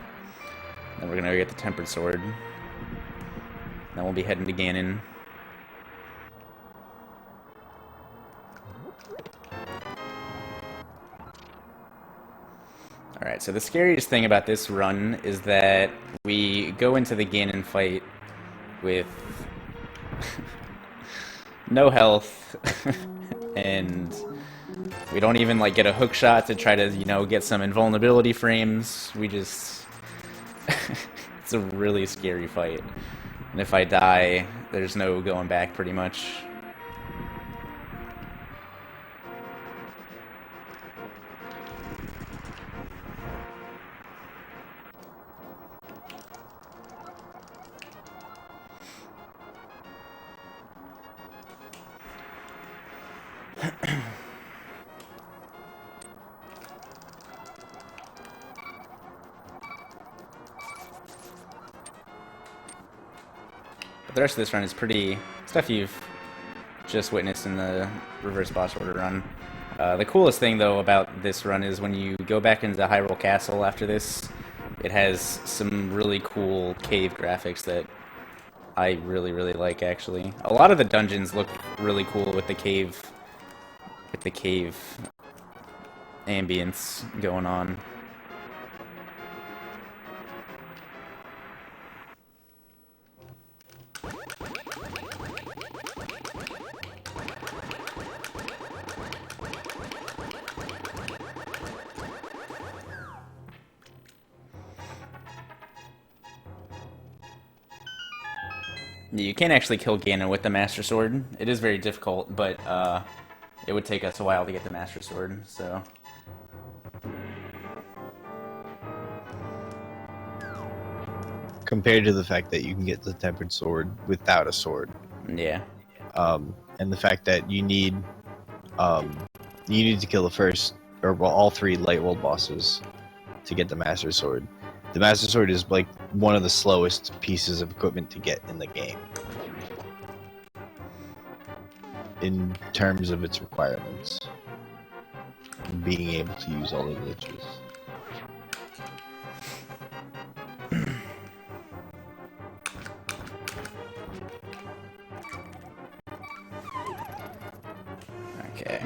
Then we're gonna go get the tempered sword. Then we'll be heading to Ganon. Alright, so the scariest thing about this run is that we go into the Ganon fight with no health, and we don't even like get a hook shot to try to, you know, get some invulnerability frames. We just... It's a really scary fight. And if I die, there's no going back pretty much. But the rest of this run is pretty stuff you've just witnessed in the reverse boss order run. The coolest thing, though, about this run is when you go back into Hyrule Castle after this, it has some really cool cave graphics that I really, really like, actually. A lot of the dungeons look really cool with the cave ambience going on. You can't actually kill Ganon with the Master Sword. It is very difficult, but it would take us a while to get the Master Sword, so... Compared to the fact that you can get the tempered sword without a sword. Yeah. And the fact that you need to kill the first, or well, all three light world bosses to get the Master Sword. The Master Sword is like one of the slowest pieces of equipment to get in the game. In terms of its requirements. Being able to use all the glitches. Okay.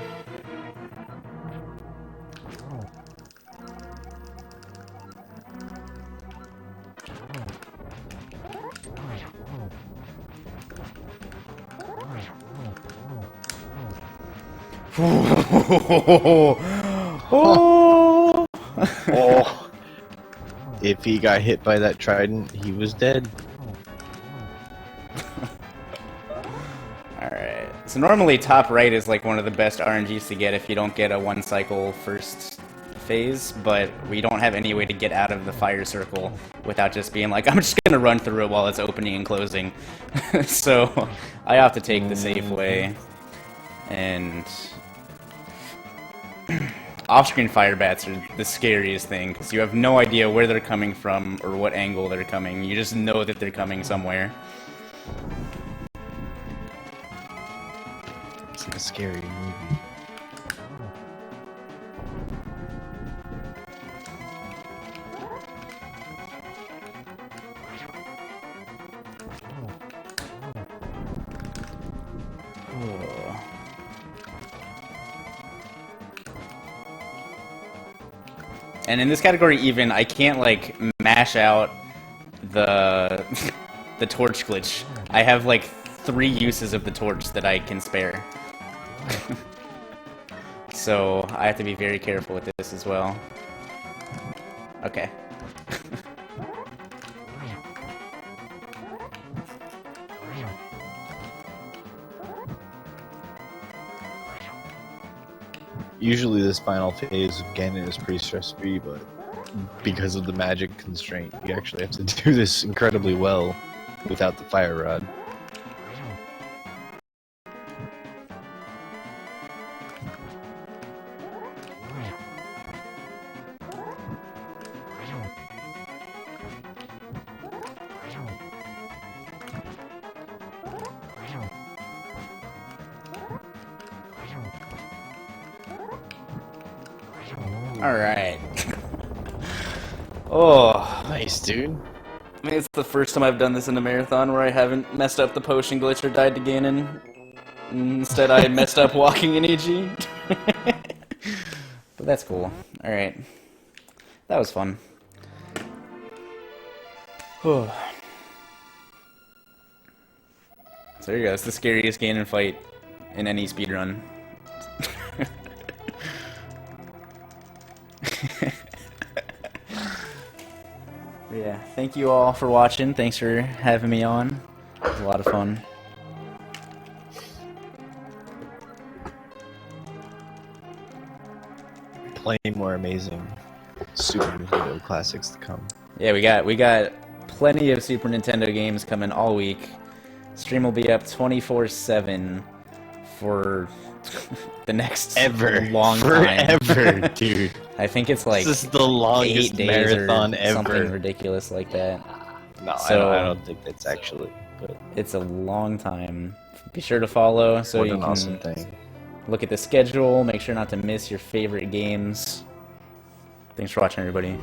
Oh. Oh! If he got hit by that trident, he was dead. Alright. So normally top right is like one of the best RNGs to get if you don't get a one cycle first phase, but we don't have any way to get out of the fire circle without just being like, I'm just gonna run through it while it's opening and closing. So I have to take the safe way. And off-screen fire bats are the scariest thing, because you have no idea where they're coming from or what angle they're coming. You just know that they're coming somewhere. It's like a scary movie. And in this category even, I can't like mash out the the torch glitch. I have like 3 uses of the torch that I can spare. So I have to be very careful with this as well. Okay. Usually this final phase of Ganon is pretty stress-free, but because of the magic constraint, you actually have to do this incredibly well without the fire rod. Alright. Oh. Nice, dude. I mean, it's the first time I've done this in a marathon where I haven't messed up the potion glitch or died to Ganon. Instead, I messed up walking in AG. But that's cool. Alright. That was fun. So there you go. It's the scariest Ganon fight in any speedrun. Yeah, thank you all for watching. Thanks for having me on. It was a lot of fun. Plenty more amazing Super Nintendo classics to come. Yeah, we got plenty of Super Nintendo games coming all week. Stream will be up 24/7 for the next long time. Forever, dude. I think it's like This is the longest 8 days marathon or ever. something ridiculous like that. No, So- I don't think that's actually. But It's a long time. Be sure to follow so what you an can awesome thing. look at the schedule. Make sure not to miss your favorite games. Thanks for watching, everybody.